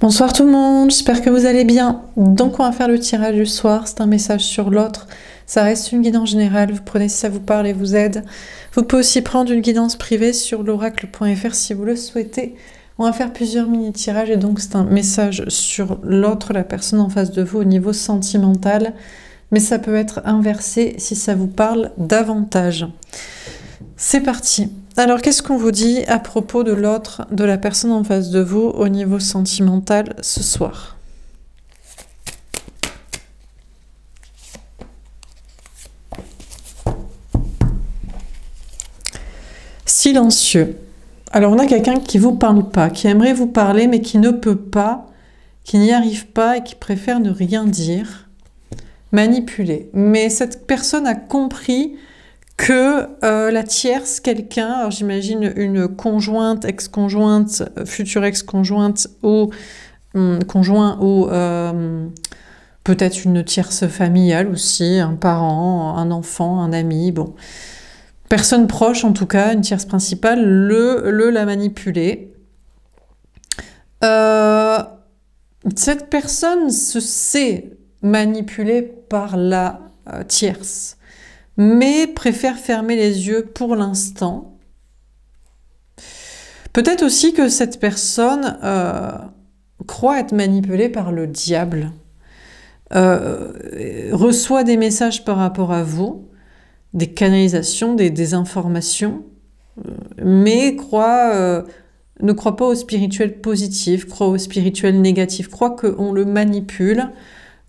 Bonsoir tout le monde, j'espère que vous allez bien. Donc on va faire le tirage du soir, c'est un message sur l'autre. Ça reste une guidance générale, vous prenez si ça vous parle et vous aide. Vous pouvez aussi prendre une guidance privée sur l'oracle.fr si vous le souhaitez. On va faire plusieurs mini-tirages et donc c'est un message sur l'autre, la personne en face de vous au niveau sentimental. Mais ça peut être inversé si ça vous parle davantage. C'est parti. Alors, qu'est-ce qu'on vous dit à propos de l'autre, de la personne en face de vous au niveau sentimental ce soir? Silencieux. Alors, on a quelqu'un qui ne vous parle pas, qui aimerait vous parler, mais qui ne peut pas, qui n'y arrive pas et qui préfère ne rien dire. Manipulé. Mais cette personne a compris que la tierce, quelqu'un, alors j'imagine une conjointe, ex-conjointe, future ex-conjointe ou conjoint ou peut-être une tierce familiale aussi, un parent, un enfant, un ami, bon. Personne proche en tout cas, une tierce principale, l'a manipulé. Cette personne se sait manipulée par la tierce, mais préfère fermer les yeux pour l'instant. Peut-être aussi que cette personne croit être manipulée par le diable, reçoit des messages par rapport à vous, des canalisations, des informations, mais ne croit pas au spirituel positif, croit au spirituel négatif, croit qu'on le manipule.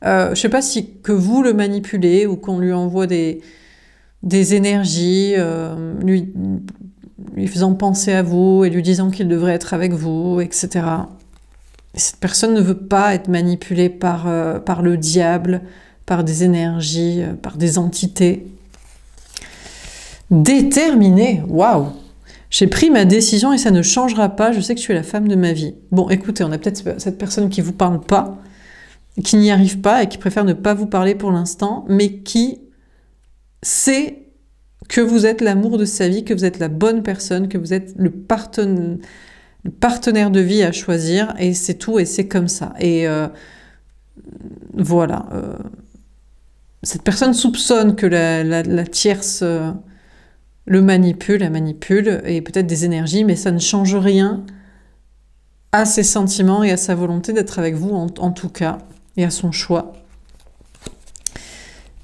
Je ne sais pas si que vous le manipulez ou qu'on lui envoie des énergies, lui faisant penser à vous et lui disant qu'il devrait être avec vous, etc. Et cette personne ne veut pas être manipulée par le diable, par des énergies, par des entités. Déterminée, waouh! J'ai pris ma décision et ça ne changera pas, je sais que tu es la femme de ma vie. Bon, écoutez, on a peut-être cette personne qui ne vous parle pas, qui n'y arrive pas et qui préfère ne pas vous parler pour l'instant, mais qui sait que vous êtes l'amour de sa vie, que vous êtes la bonne personne, que vous êtes le partenaire de vie à choisir, et c'est tout, et c'est comme ça. Et voilà. Cette personne soupçonne que la tierce la manipule, et peut-être des énergies, mais ça ne change rien à ses sentiments et à sa volonté d'être avec vous, en tout cas, et à son choix.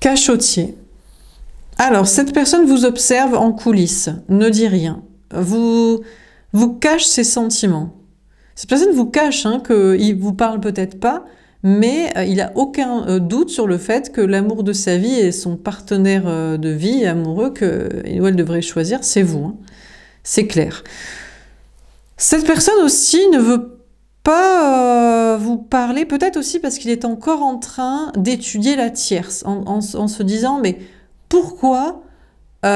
Cachotier. Alors, cette personne vous observe en coulisses, ne dit rien, vous cache ses sentiments. Cette personne vous cache qu'il vous parle peut-être pas, mais il n'a aucun doute sur le fait que l'amour de sa vie et son partenaire de vie amoureux qu'il ou elle devrait choisir, c'est vous. C'est clair. Cette personne aussi ne veut pas vous parler, peut-être aussi parce qu'il est encore en train d'étudier la tierce, en se disant, mais pourquoi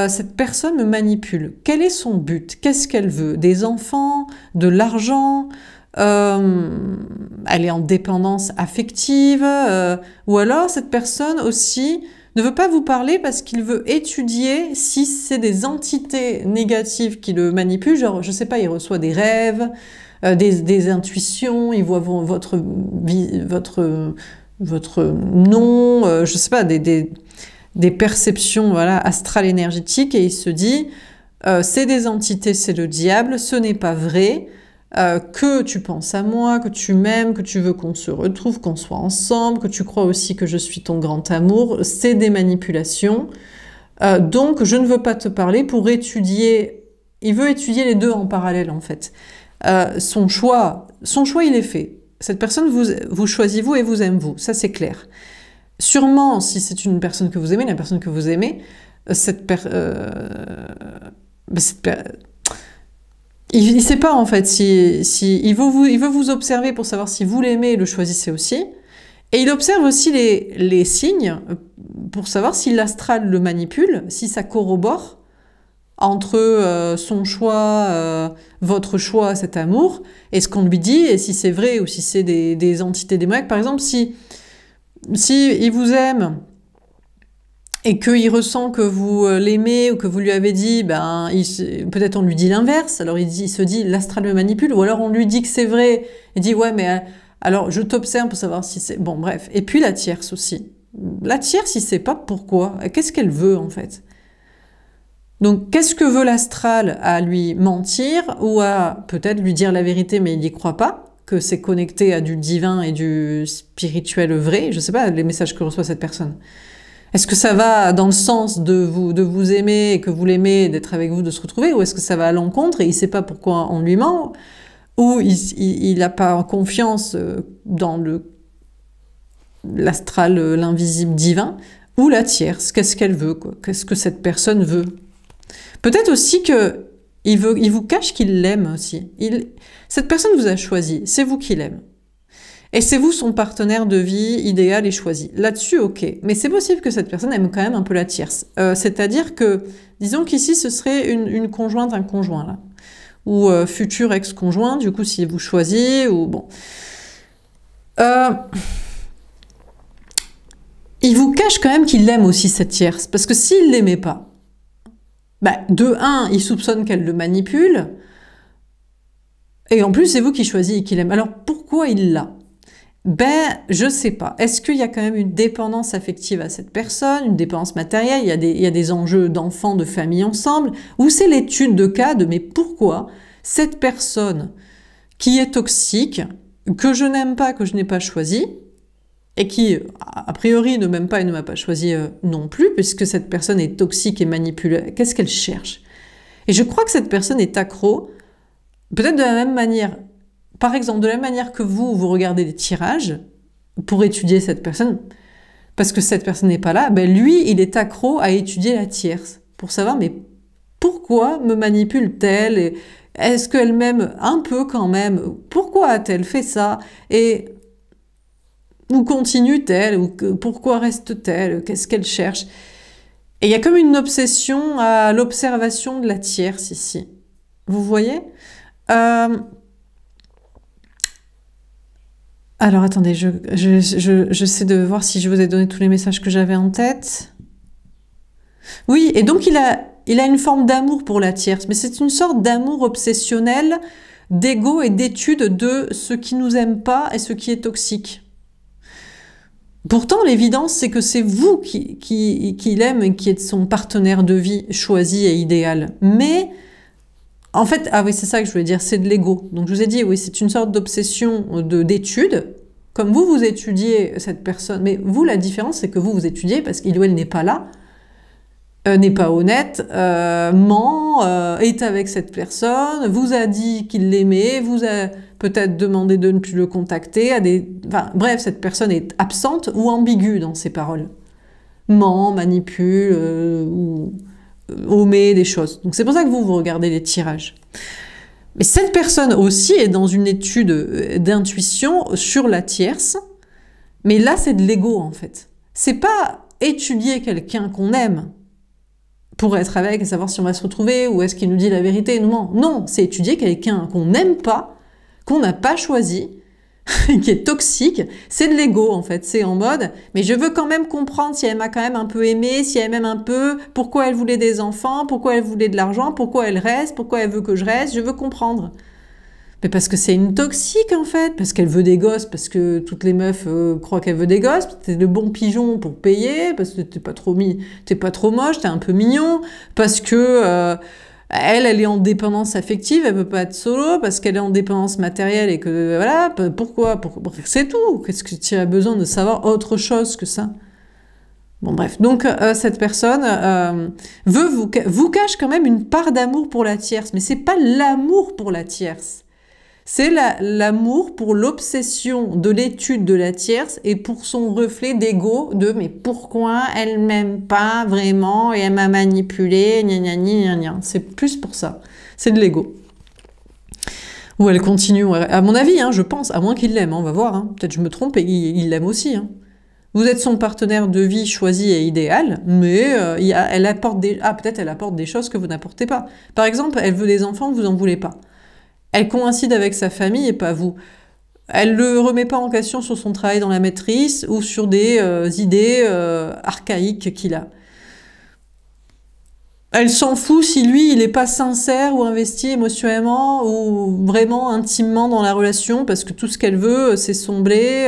cette personne me manipule? Quel est son but? Qu'est-ce qu'elle veut? Des enfants? De l'argent? Elle est en dépendance affective? Ou alors cette personne aussi ne veut pas vous parler parce qu'il veut étudier si c'est des entités négatives qui le manipulent, genre, je sais pas, il reçoit des rêves, des intuitions, il voit votre nom, je sais pas, des perceptions, voilà, astrales énergétiques, et il se dit c'est des entités, c'est le diable, ce n'est pas vrai, que tu penses à moi, que tu m'aimes, que tu veux qu'on se retrouve, qu'on soit ensemble, que tu crois aussi que je suis ton grand amour, c'est des manipulations. Donc je ne veux pas te parler pour étudier, il veut étudier les deux en parallèle en fait. Son choix il est fait. Cette personne vous choisit vous et vous aime vous, ça c'est clair. Sûrement, si c'est une personne que vous aimez, la personne que vous aimez, il ne sait pas en fait si il veut vous observer pour savoir si vous l'aimez et le choisissez aussi. Et il observe aussi les signes pour savoir si l'astral le manipule, si ça corrobore entre son choix, votre choix, cet amour, et ce qu'on lui dit, et si c'est vrai ou si c'est des entités démoniaques. Par exemple, si il vous aime et qu'il ressent que vous l'aimez ou que vous lui avez dit, ben, peut-être on lui dit l'inverse, alors il se dit l'astral me manipule, ou alors on lui dit que c'est vrai, il dit ouais mais Alors, je t'observe pour savoir si c'est... Bon, bref. Et puis la tierce aussi. La tierce, il sait pas pourquoi. Qu'est-ce qu'elle veut, en fait? Donc, qu'est-ce que veut l'astral? À lui mentir ou à peut-être lui dire la vérité, mais il n'y croit pas, que c'est connecté à du divin et du spirituel vrai? Je sais pas les messages que reçoit cette personne. Est-ce que ça va dans le sens de vous aimer et que vous l'aimez, d'être avec vous, de se retrouver, ou est-ce que ça va à l'encontre et il sait pas pourquoi on lui ment, ou il n'a pas confiance dans l'astral, l'invisible divin, ou la tierce? Qu'est-ce qu'elle veut, quoi? Qu'est-ce que cette personne veut? Peut-être aussi que il vous cache qu'il l'aime aussi. Cette personne vous a choisi, c'est vous qui l'aime. Et c'est vous son partenaire de vie idéal et choisi. Là-dessus, ok. Mais c'est possible que cette personne aime quand même un peu la tierce. C'est-à-dire que, disons qu'ici, ce serait une conjointe, un conjoint, là. Ou futur ex-conjoint, du coup, s'il vous choisit, ou bon. Il vous cache quand même qu'il l'aime aussi, cette tierce. Parce que s'il l'aimait pas, bah, de un, il soupçonne qu'elle le manipule. Et en plus, c'est vous qui choisissez et qu'il aime. Alors, pourquoi il l'a? Ben, je sais pas. Est-ce qu'il y a quand même une dépendance affective à cette personne, une dépendance matérielle, il y a des enjeux d'enfants, de famille ensemble, ou c'est l'étude de cas de mais pourquoi cette personne qui est toxique, que je n'aime pas, que je n'ai pas choisi, et qui, a priori, ne m'aime pas et ne m'a pas choisi non plus, puisque cette personne est toxique et manipule, qu'est-ce qu'elle cherche? Et je crois que cette personne est accro, peut-être de la même manière. Par exemple, de la même manière que vous regardez des tirages pour étudier cette personne, parce que cette personne n'est pas là, ben lui, il est accro à étudier la tierce, pour savoir, mais pourquoi me manipule-t-elle? Est-ce qu'elle m'aime un peu quand même? Pourquoi a-t-elle fait ça? Et où continue-t-elle? Ou pourquoi reste-t-elle? Qu'est-ce qu'elle cherche? Et il y a comme une obsession à l'observation de la tierce ici. Vous voyez? Alors attendez, j'essaie de voir si je vous ai donné tous les messages que j'avais en tête. Oui, et donc il a une forme d'amour pour la tierce, mais c'est une sorte d'amour obsessionnel, d'ego et d'étude de ce qui nous aime pas et ce qui est toxique. Pourtant, l'évidence, c'est que c'est vous qui l'aime et qui êtes son partenaire de vie choisi et idéal. Mais en fait, ah oui, c'est ça que je voulais dire, c'est de l'ego. Donc je vous ai dit, oui, c'est une sorte d'obsession d'étude. Comme vous étudiez cette personne, mais vous, la différence, c'est que vous étudiez parce qu'il ou elle n'est pas là, n'est pas honnête, ment, est avec cette personne, vous a dit qu'il l'aimait, vous a peut-être demandé de ne plus le contacter, enfin, bref, cette personne est absente ou ambiguë dans ses paroles. Ment, manipule, ou omet des choses. Donc c'est pour ça que vous regardez les tirages. Mais cette personne aussi est dans une étude d'intuition sur la tierce, mais là c'est de l'ego en fait. C'est pas étudier quelqu'un qu'on aime pour être avec et savoir si on va se retrouver ou est-ce qu'il nous dit la vérité. Non, non, c'est étudier quelqu'un qu'on n'aime pas, qu'on n'a pas choisi, qui est toxique, c'est de l'ego en fait, c'est en mode mais je veux quand même comprendre si elle m'a quand même un peu aimé, si elle m'aime un peu, pourquoi elle voulait des enfants, pourquoi elle voulait de l'argent, pourquoi elle reste, pourquoi elle veut que je reste, je veux comprendre. Mais parce que c'est une toxique en fait, parce qu'elle veut des gosses, parce que toutes les meufs croient qu'elle veut des gosses, t'es le bon pigeon pour payer, parce que t'es pas trop moche, t'es un peu mignon, parce que elle est en dépendance affective, elle peut pas être solo parce qu'elle est en dépendance matérielle et que voilà, pourquoi c'est tout. Qu'est-ce que tu as besoin de savoir autre chose que ça? Bon bref, donc cette personne vous cache quand même une part d'amour pour la tierce, mais c'est pas l'amour pour la tierce. C'est l'amour pour l'obsession de l'étude de la tierce et pour son reflet d'ego de mais pourquoi elle m'aime pas vraiment et elle m'a manipulé, gna gna gna gna. C'est plus pour ça. C'est de l'ego. Ou elle continue, à mon avis, hein, je pense, à moins qu'il l'aime, hein, on va voir. Hein. Peut-être je me trompe et il l'aime aussi. Hein. Vous êtes son partenaire de vie choisi et idéal, mais elle apporte peut-être elle apporte des choses que vous n'apportez pas. Par exemple, elle veut des enfants, vous en voulez pas. Elle coïncide avec sa famille et pas vous. Elle ne le remet pas en question sur son travail dans la maîtrise ou sur des idées archaïques qu'il a. Elle s'en fout si lui, il n'est pas sincère ou investi émotionnellement ou vraiment intimement dans la relation, parce que tout ce qu'elle veut, c'est son blé,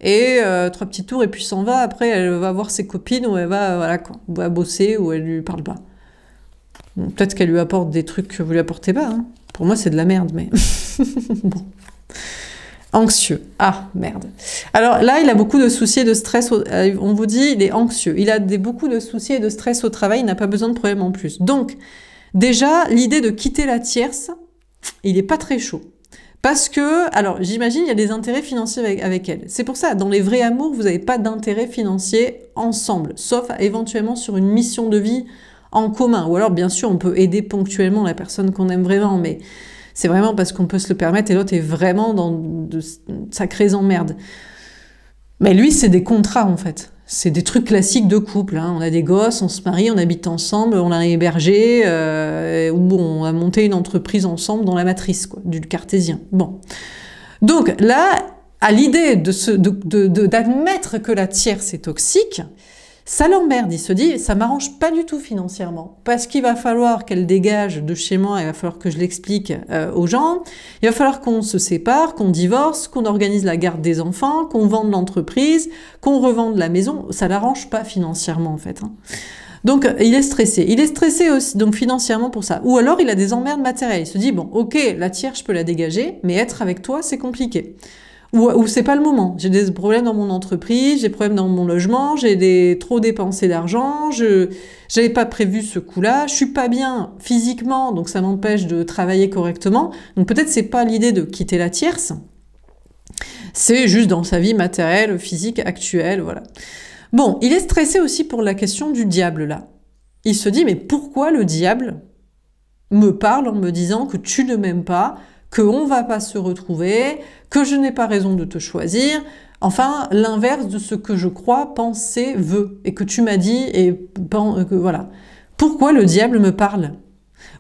et 3 petits tours, et puis s'en va. Après, elle va voir ses copines, ou elle va, voilà, quoi, va bosser, ou elle lui parle pas. Peut-être qu'elle lui apporte des trucs que vous lui apportez pas. Hein. Pour moi, c'est de la merde, mais... bon. Anxieux. Ah, merde. Alors là, il a beaucoup de soucis et de stress. On vous dit, il est anxieux. Il a beaucoup de soucis et de stress au travail. Il n'a pas besoin de problèmes en plus. Donc, déjà, l'idée de quitter la tierce, il n'est pas très chaud. Parce que, alors, j'imagine, il y a des intérêts financiers avec elle. C'est pour ça, dans les vrais amours, vous n'avez pas d'intérêt financier ensemble. Sauf éventuellement sur une mission de vie en commun. Ou alors, bien sûr, on peut aider ponctuellement la personne qu'on aime vraiment, mais... c'est vraiment parce qu'on peut se le permettre et l'autre est vraiment dans de sacrées emmerdes. Mais lui, c'est des contrats, en fait. C'est des trucs classiques de couple. Hein. On a des gosses, on se marie, on habite ensemble, on a hébergé, ou on a monté une entreprise ensemble dans la matrice, quoi, du cartésien. Bon. Donc là, à l'idée d'admettre que la tierce est toxique, ça l'emmerde, il se dit, ça m'arrange pas du tout financièrement, parce qu'il va falloir qu'elle dégage de chez moi, il va falloir que je l'explique aux gens, il va falloir qu'on se sépare, qu'on divorce, qu'on organise la garde des enfants, qu'on vende l'entreprise, qu'on revende la maison, ça l'arrange pas financièrement en fait. Hein. Donc il est stressé aussi donc financièrement pour ça. Ou alors il a des emmerdes matérielles, il se dit, bon ok, la tierce je peux la dégager, mais être avec toi c'est compliqué. Ou c'est pas le moment. J'ai des problèmes dans mon entreprise, j'ai des problèmes dans mon logement, j'ai trop dépensé d'argent, j'avais pas prévu ce coup-là, je suis pas bien physiquement, donc ça m'empêche de travailler correctement. Donc peut-être c'est pas l'idée de quitter la tierce, c'est juste dans sa vie matérielle, physique, actuelle, voilà. Bon, il est stressé aussi pour la question du diable, là. Il se dit, mais pourquoi le diable me parle en me disant que tu ne m'aimes pas, qu'on va pas se retrouver, que je n'ai pas raison de te choisir, enfin, l'inverse de ce que je crois, penser, veut, et que tu m'as dit, et que voilà. Pourquoi le diable me parle?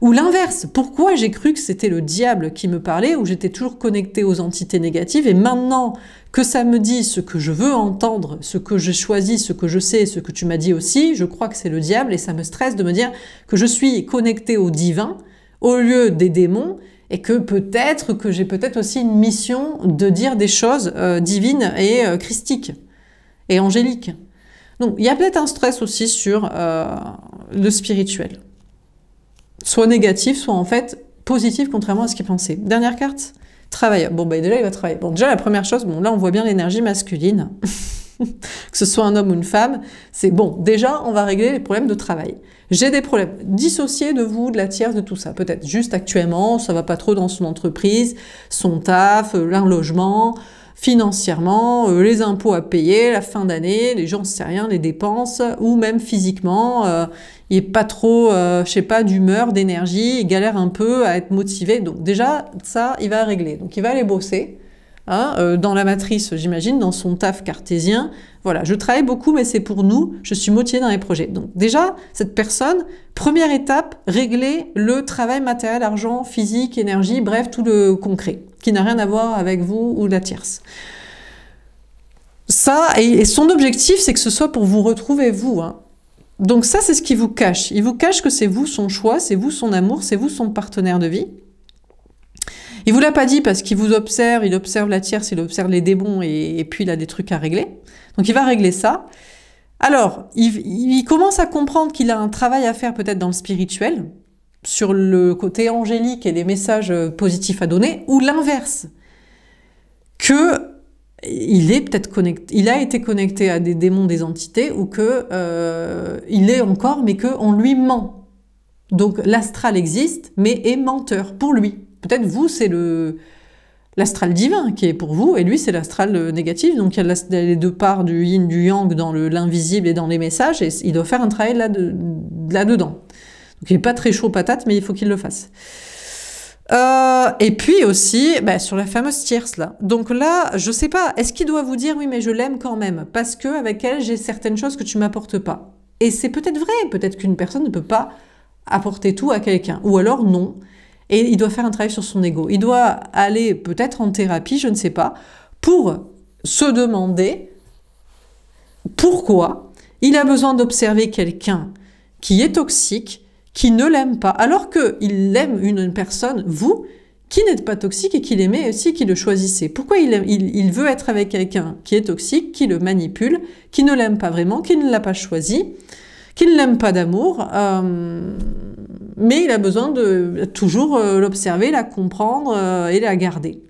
Ou l'inverse, pourquoi j'ai cru que c'était le diable qui me parlait, ou j'étais toujours connectée aux entités négatives, et maintenant que ça me dit ce que je veux entendre, ce que j'ai choisi, ce que je sais, ce que tu m'as dit aussi, je crois que c'est le diable, et ça me stresse de me dire que je suis connectée au divin, au lieu des démons, et que peut-être que j'ai peut-être aussi une mission de dire des choses divines et christiques et angéliques. Donc il y a peut-être un stress aussi sur le spirituel. Soit négatif, soit en fait positif, contrairement à ce qu'il pensait. Dernière carte, travailleur. Bon, bah déjà il va travailler. Bon, déjà la première chose, bon là on voit bien l'énergie masculine. Que ce soit un homme ou une femme, c'est bon. Déjà, on va régler les problèmes de travail. J'ai des problèmes. Dissocier de vous, de la tierce, de tout ça. Peut-être juste actuellement, ça va pas trop dans son entreprise, son taf, un logement, financièrement, les impôts à payer, la fin d'année, les gens ne savent rien, les dépenses, ou même physiquement, il est pas trop, je sais pas, d'humeur, d'énergie, il galère un peu à être motivé. Donc déjà, ça, il va régler. Donc il va aller bosser. Hein, dans la matrice, j'imagine, dans son taf cartésien. Voilà, je travaille beaucoup, mais c'est pour nous, je suis motivée dans les projets. Donc déjà, cette personne, première étape, régler le travail matériel, argent, physique, énergie, bref, tout le concret, qui n'a rien à voir avec vous ou la tierce. Ça, et son objectif, c'est que ce soit pour vous retrouver vous. Hein. Donc ça, c'est ce qui vous cache. Il vous cache que c'est vous son choix, c'est vous son amour, c'est vous son partenaire de vie. Il vous l'a pas dit parce qu'il vous observe, il observe la tierce, il observe les démons et puis il a des trucs à régler. Donc il va régler ça. Alors, il commence à comprendre qu'il a un travail à faire peut-être dans le spirituel, sur le côté angélique et les messages positifs à donner, ou l'inverse, que il est peut-être connecté, il a été connecté à des démons, des entités, ou que il est encore, mais qu'on lui ment. Donc l'astral existe, mais est menteur pour lui. Peut-être vous, c'est l'astral divin qui est pour vous, et lui, c'est l'astral négatif. Donc, il y a les deux parts du yin, du yang dans l'invisible et dans les messages, et il doit faire un travail là-dedans. Donc, il n'est pas très chaud patate, mais il faut qu'il le fasse. Et puis aussi, sur la fameuse tierce, là. Donc là, je sais pas, est-ce qu'il doit vous dire, oui, mais je l'aime quand même, parce qu'avec elle, j'ai certaines choses que tu m'apportes pas. Et c'est peut-être vrai, peut-être qu'une personne ne peut pas apporter tout à quelqu'un, ou alors non. Et il doit faire un travail sur son ego. Il doit aller peut-être en thérapie, je ne sais pas, pour se demander pourquoi il a besoin d'observer quelqu'un qui est toxique, qui ne l'aime pas, alors qu'il aime une personne, vous, qui n'êtes pas toxique et qui l'aimait aussi, qui le choisissait. Pourquoi il veut être avec quelqu'un qui est toxique, qui le manipule, qui ne l'aime pas vraiment, qui ne l'a pas choisi, qui ne l'aime pas d'amour, mais il a besoin de toujours l'observer, la comprendre et la garder.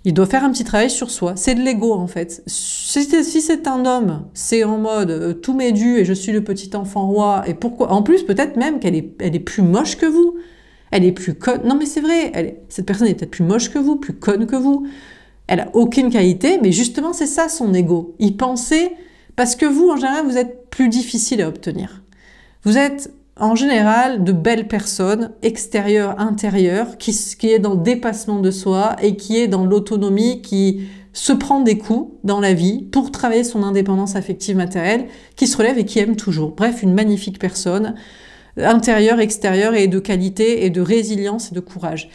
Il doit faire un petit travail sur soi. C'est de l'ego, en fait. Si c'est un homme, c'est en mode tout m'est dû et je suis le petit enfant roi. Et pourquoi? En plus, peut-être même qu'elle est plus moche que vous. Elle est plus conne. Non, mais c'est vrai. Cette personne est peut-être plus moche que vous, plus conne que vous. Elle a aucune qualité, mais justement, c'est ça son ego. Il pensait, parce que vous, en général, vous êtes plus difficile à obtenir. Vous êtes en général de belles personnes, extérieures, intérieures, qui est dans le dépassement de soi et qui est dans l'autonomie, qui se prend des coups dans la vie pour travailler son indépendance affective matérielle, qui se relève et qui aime toujours. Bref, une magnifique personne, intérieure, extérieure, et de qualité, et de résilience et de courage.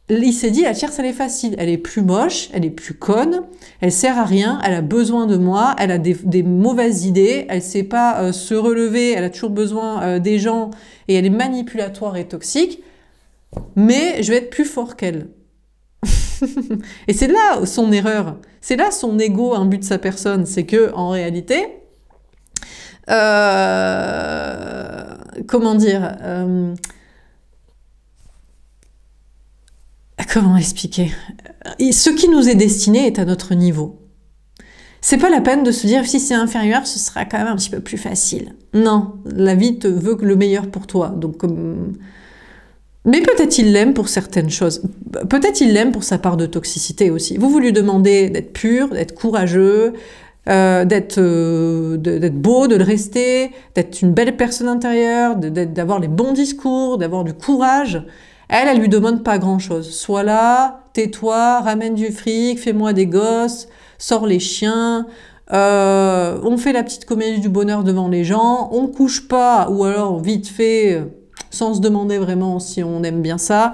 Il s'est dit, la tierce, elle est facile, elle est plus moche, elle est plus conne, elle sert à rien, elle a besoin de moi, elle a des mauvaises idées, elle sait pas se relever, elle a toujours besoin des gens, et elle est manipulatoire et toxique, mais je vais être plus fort qu'elle. Et c'est là son erreur, c'est là son ego, un but de sa personne, c'est que en réalité, comment dire, comment expliquer? Ce qui nous est destiné est à notre niveau. C'est pas la peine de se dire si c'est inférieur, ce sera quand même un petit peu plus facile. Non, la vie te veut le meilleur pour toi. Donc, mais peut-être il l'aime pour certaines choses. Peut-être il l'aime pour sa part de toxicité aussi. Vous lui demandez d'être pur, d'être courageux, d'être beau, de le rester, d'être une belle personne intérieure, d'avoir les bons discours, d'avoir du courage. Elle lui demande pas grand-chose. Sois là, tais-toi, ramène du fric, fais-moi des gosses, sors les chiens, on fait la petite comédie du bonheur devant les gens, on couche pas, ou alors vite fait, sans se demander vraiment si on aime bien ça,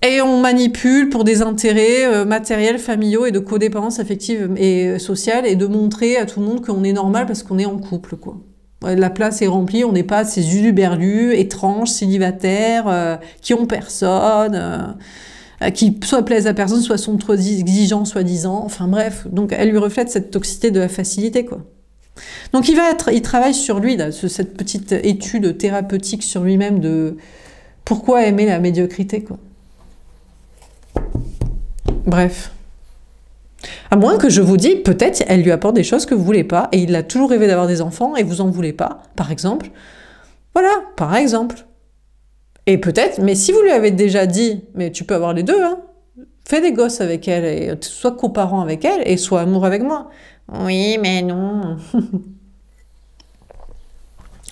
et on manipule pour des intérêts matériels, familiaux et de codépendance affective et sociale, et de montrer à tout le monde qu'on est normal parce qu'on est en couple, quoi. La place est remplie, on n'est pas ces uluberlus, étranges, célibataires, qui ont personne, qui soit plaisent à personne, soit sont trop exigeants, soi-disant. Enfin bref, donc elle lui reflète cette toxicité de la facilité, quoi. Donc il travaille sur lui, là, cette petite étude thérapeutique sur lui-même de pourquoi aimer la médiocrité, quoi. Bref. À moins que je vous dise, peut-être elle lui apporte des choses que vous voulez pas, et il a toujours rêvé d'avoir des enfants, et vous en voulez pas, par exemple. Voilà, par exemple. Et peut-être, mais si vous lui avez déjà dit, mais tu peux avoir les deux, hein, fais des gosses avec elle, et sois coparent avec elle, et sois amoureux avec moi. Oui, mais non.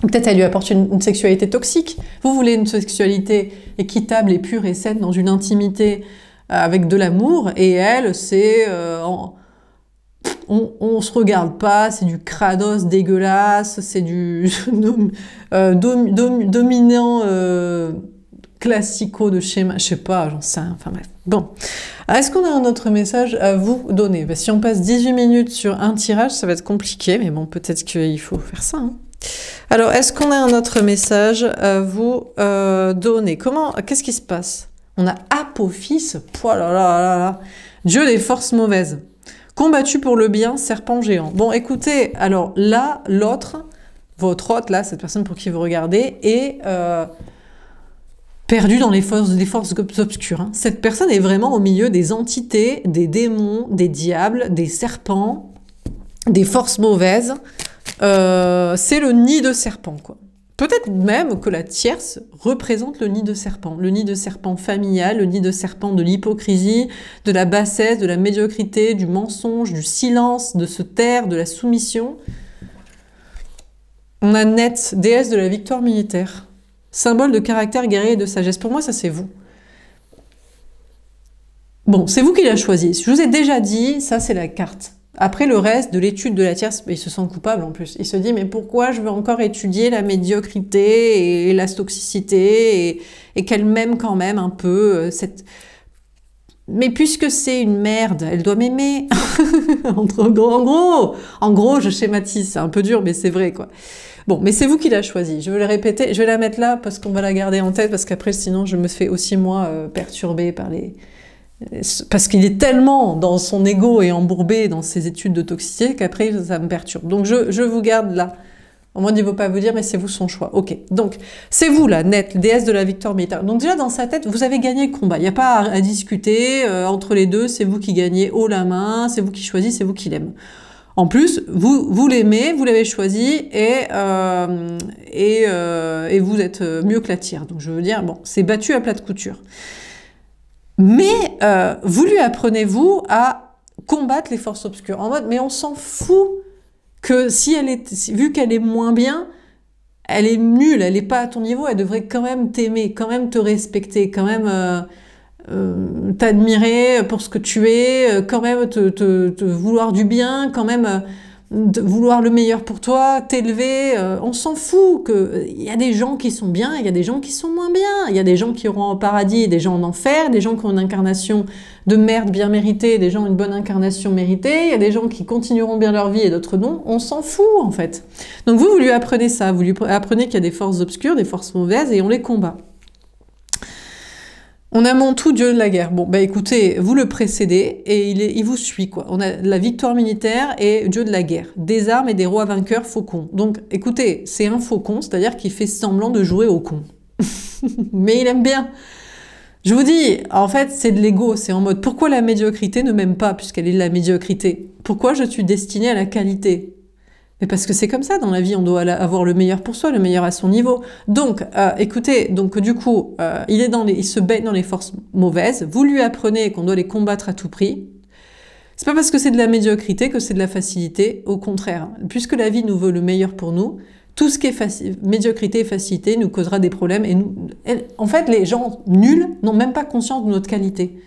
Peut-être elle lui apporte une sexualité toxique. Vous voulez une sexualité équitable et pure et saine dans une intimité avec de l'amour, et elle, c'est... on se regarde pas, c'est du crados dégueulasse, c'est du dominant classico de schéma, je sais pas, j'en sais rien, enfin bref. Bon, est-ce qu'on a un autre message à vous donner? Ben, si on passe 18 minutes sur un tirage, ça va être compliqué, mais bon, peut-être qu'il faut faire ça, hein. Alors, est-ce qu'on a un autre message à vous donner? Qu'est-ce qui se passe? On a Apophis, oh là là là là, Dieu des forces mauvaises. Combattu pour le bien, serpent géant. Bon, écoutez, alors là, l'autre, votre hôte, là, cette personne pour qui vous regardez, est perdue dans les forces obscures. Hein. Cette personne est vraiment au milieu des entités, des démons, des diables, des serpents, des forces mauvaises. C'est le nid de serpent, quoi. Peut-être même que la tierce représente le nid de serpent familial, le nid de serpent de l'hypocrisie, de la bassesse, de la médiocrité, du mensonge, du silence, de se taire, de la soumission. On a Net, déesse de la victoire militaire, symbole de caractère guerrier et de sagesse. Pour moi, ça c'est vous. Bon, c'est vous qui l'avez choisi. Je vous ai déjà dit, ça c'est la carte. Après le reste de l'étude de la tierce, il se sent coupable en plus. Il se dit, mais pourquoi je veux encore étudier la médiocrité et la toxicité et qu'elle m'aime quand même un peu cette... Mais puisque c'est une merde, elle doit m'aimer. En gros, je schématise, c'est un peu dur, mais c'est vrai, quoi. Bon, mais c'est vous qui l'a choisi. Je vais le répéter, je vais la mettre là parce qu'on va la garder en tête, parce qu'après, sinon, je me fais aussi, moi, perturber par les... Parce qu'il est tellement dans son ego et embourbé dans ses études de toxicité qu'après, ça me perturbe. Donc, je vous garde là. Au moins, il ne veut pas vous dire, mais c'est vous son choix. Ok, donc, c'est vous, là, Net, déesse de la victoire militaire. Donc déjà, dans sa tête, vous avez gagné le combat. Il n'y a pas à discuter entre les deux, c'est vous qui gagnez haut la main, c'est vous qui choisissez, c'est vous qui l'aimez. En plus, vous l'aimez, vous l'avez choisi, et vous êtes mieux que la tire. Donc je veux dire, bon, c'est battu à plate couture. Mais vous lui apprenez, vous, à combattre les forces obscures. En mode, mais on s'en fout que si elle est, vu qu'elle est moins bien, elle est nulle, elle n'est pas à ton niveau, elle devrait quand même t'aimer, quand même te respecter, quand même t'admirer pour ce que tu es, quand même te vouloir du bien, quand même vouloir le meilleur pour toi, t'élever. On s'en fout qu'il y a des gens qui sont bien, il y a des gens qui sont moins bien, il y a des gens qui auront au paradis, des gens en enfer, des gens qui ont une incarnation de merde bien méritée, des gens une bonne incarnation méritée, il y a des gens qui continueront bien leur vie et d'autres non. On s'en fout en fait. Donc vous lui apprenez ça, vous lui apprenez qu'il y a des forces obscures, des forces mauvaises et on les combat. On a Montou, dieu de la guerre. Bon, bah écoutez, vous le précédez et il vous suit, quoi. On a la victoire militaire et dieu de la guerre. Des armes et des rois vainqueurs faucons. Donc, écoutez, c'est un faucon, c'est-à-dire qu'il fait semblant de jouer au con. Mais il aime bien. Je vous dis, en fait, c'est de l'ego. C'est en mode, pourquoi la médiocrité ne m'aime pas, puisqu'elle est de la médiocrité? Pourquoi je suis destinée à la qualité? Mais parce que c'est comme ça dans la vie, on doit avoir le meilleur pour soi, le meilleur à son niveau. Donc, écoutez, donc du coup, il se baigne dans les forces mauvaises. Vous lui apprenez qu'on doit les combattre à tout prix. C'est pas parce que c'est de la médiocrité que c'est de la facilité. Au contraire, puisque la vie nous veut le meilleur pour nous, tout ce qui est médiocrité et facilité nous causera des problèmes. En fait, les gens nuls n'ont même pas conscience de notre qualité.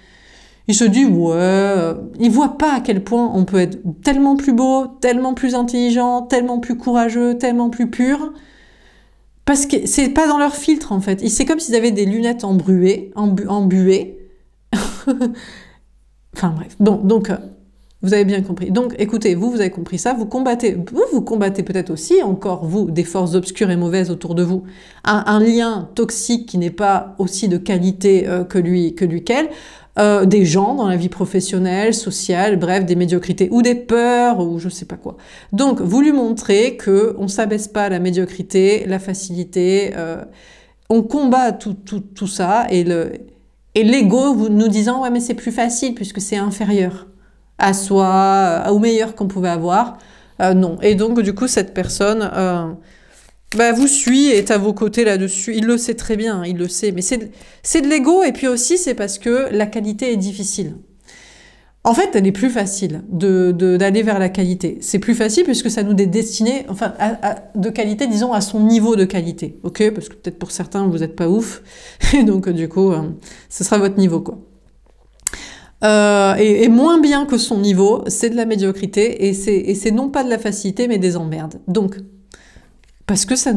Il se dit, ouais, il voit pas à quel point on peut être tellement plus beau, tellement plus intelligent, tellement plus courageux, tellement plus pur. Parce que c'est pas dans leur filtre, en fait. C'est comme s'ils avaient des lunettes embuées. Enfin, bref. Donc, vous avez bien compris. Donc, écoutez, vous avez compris ça. Vous combattez peut-être aussi, encore, vous, des forces obscures et mauvaises autour de vous. Un lien toxique qui n'est pas aussi de qualité qu'elle. Des gens dans la vie professionnelle, sociale, bref, des médiocrités ou des peurs ou je sais pas quoi. Donc, vous lui montrez que on s'abaisse pas à la médiocrité, la facilité, on combat tout ça et l'ego vous nous disant ouais mais c'est plus facile puisque c'est inférieur à soi, au meilleur qu'on pouvait avoir. Non. Et donc du coup cette personne vous suit et est à vos côtés là-dessus. Il le sait très bien, il le sait. Mais c'est de l'ego et puis aussi c'est parce que la qualité est difficile. En fait, elle est plus facile d'aller vers la qualité. C'est plus facile puisque ça nous est destiné, enfin, de qualité, disons, à son niveau de qualité. Ok? Parce que peut-être pour certains, vous n'êtes pas ouf. Et donc, du coup, ce sera votre niveau, quoi. Et moins bien que son niveau, c'est de la médiocrité et c'est non pas de la facilité, mais des emmerdes. Donc, parce que ça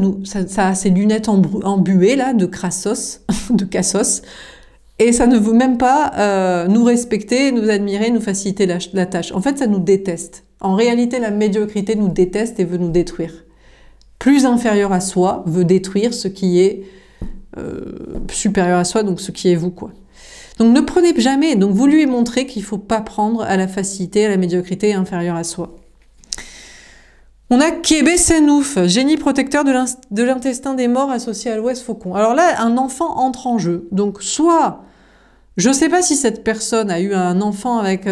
a ces lunettes embuées, là, de crassos, de cassos, et ça ne veut même pas nous respecter, nous admirer, nous faciliter la tâche. En fait, ça nous déteste. En réalité, la médiocrité nous déteste et veut nous détruire. Plus inférieur à soi veut détruire ce qui est supérieur à soi, donc ce qui est vous, quoi. Donc ne prenez jamais, donc vous lui montrez qu'il ne faut pas prendre à la facilité, à la médiocrité inférieure à soi. On a Kébé Senouf, génie protecteur de l'intestin des morts associé à l'Ouest Faucon. Alors là, un enfant entre en jeu. Donc soit, je ne sais pas si cette personne a eu un enfant avec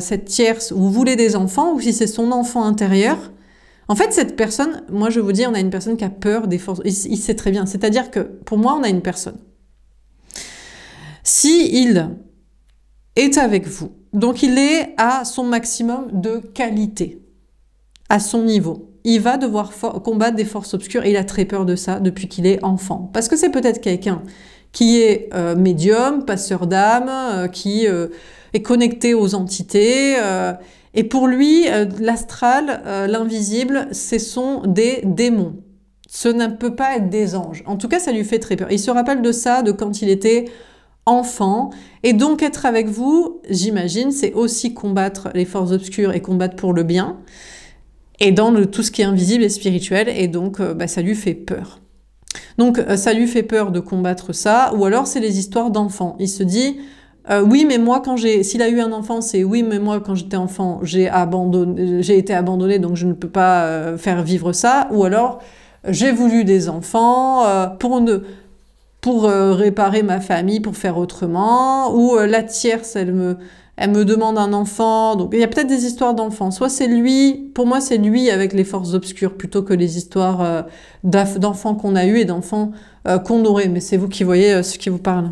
cette tierce ou voulait des enfants, ou si c'est son enfant intérieur. En fait, cette personne, moi je vous dis, on a une personne qui a peur des forces. Il sait très bien. C'est-à-dire que, pour moi, on a une personne. Si il est avec vous, donc il est à son maximum de qualité, à son niveau, il va devoir combattre des forces obscures et il a très peur de ça depuis qu'il est enfant. Parce que c'est peut-être quelqu'un qui est médium, passeur d'âme, qui est connecté aux entités. Et pour lui, l'astral, l'invisible, ce sont des démons. Ce ne peut pas être des anges. En tout cas, ça lui fait très peur. Il se rappelle de ça, de quand il était enfant. Et donc, être avec vous, j'imagine, c'est aussi combattre les forces obscures et combattre pour le bien. et dans tout ce qui est invisible et spirituel, et donc ça lui fait peur. Donc ça lui fait peur de combattre ça, ou alors c'est les histoires d'enfants. Il se dit oui, mais moi s'il a eu un enfant, c'est oui, mais moi quand j'étais enfant, j'ai été abandonné, donc je ne peux pas faire vivre ça, ou alors j'ai voulu des enfants pour réparer ma famille, pour faire autrement, ou la tierce, elle me demande un enfant. Donc il y a peut-être des histoires d'enfants. Soit c'est lui, pour moi c'est lui avec les forces obscures, plutôt que les histoires d'enfants qu'on a eu et d'enfants qu'on aurait. Mais c'est vous qui voyez ce qui vous parle.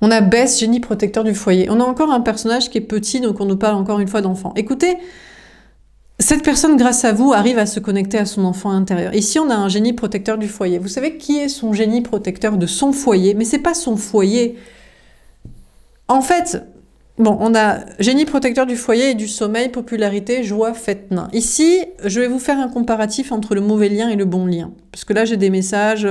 On a Bess, génie protecteur du foyer. On a encore un personnage qui est petit, donc on nous parle encore une fois d'enfant. Écoutez, cette personne, grâce à vous, arrive à se connecter à son enfant intérieur. Ici, on a un génie protecteur du foyer. Vous savez qui est son génie protecteur de son foyer? Mais c'est pas son foyer. En fait, bon, on a génie protecteur du foyer et du sommeil, popularité, joie, fête, nain. Ici, je vais vous faire un comparatif entre le mauvais lien et le bon lien. Parce que là, j'ai des messages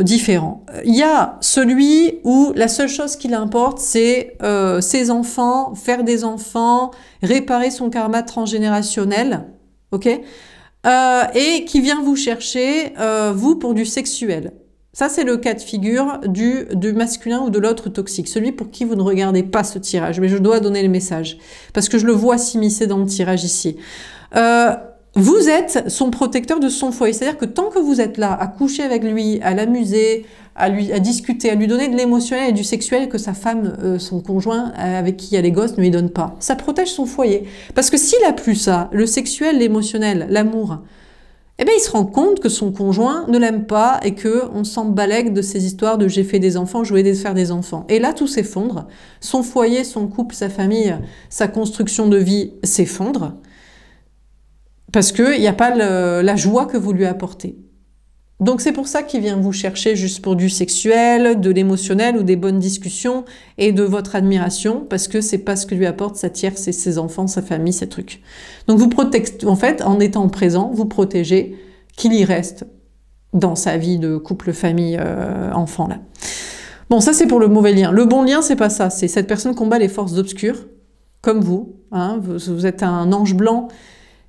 différents. Il y a celui où la seule chose qui l'importe, c'est ses enfants, faire des enfants, réparer son karma transgénérationnel, ok, et qui vient vous chercher, vous, pour du sexuel. Ça, c'est le cas de figure du masculin ou de l'autre toxique, celui pour qui vous ne regardez pas ce tirage, mais je dois donner le message, parce que je le vois s'immiscer dans le tirage ici. Vous êtes son protecteur de son foyer, c'est-à-dire que tant que vous êtes là, à coucher avec lui, à l'amuser, à discuter, à lui donner de l'émotionnel et du sexuel que sa femme, son conjoint avec qui il y a les gosses, ne lui donne pas, ça protège son foyer. Parce que s'il a plus ça, le sexuel, l'émotionnel, l'amour, eh bien il se rend compte que son conjoint ne l'aime pas et qu'on s'en balègue de ces histoires de j'ai fait des enfants, je voulais faire des enfants. Et là, tout s'effondre. Son foyer, son couple, sa famille, sa construction de vie s'effondre. Parce qu'il n'y a pas la joie que vous lui apportez. Donc c'est pour ça qu'il vient vous chercher juste pour du sexuel, de l'émotionnel ou des bonnes discussions et de votre admiration, parce que c'est pas ce que lui apporte sa tierce et ses enfants, sa famille, ces trucs. Donc vous protégez, en fait, en étant présent, vous protégez qu'il y reste dans sa vie de couple, famille, enfant là. Bon, ça c'est pour le mauvais lien. Le bon lien, c'est pas ça. C'est cette personne combat les forces obscures, comme vous. Hein, vous êtes un ange blanc.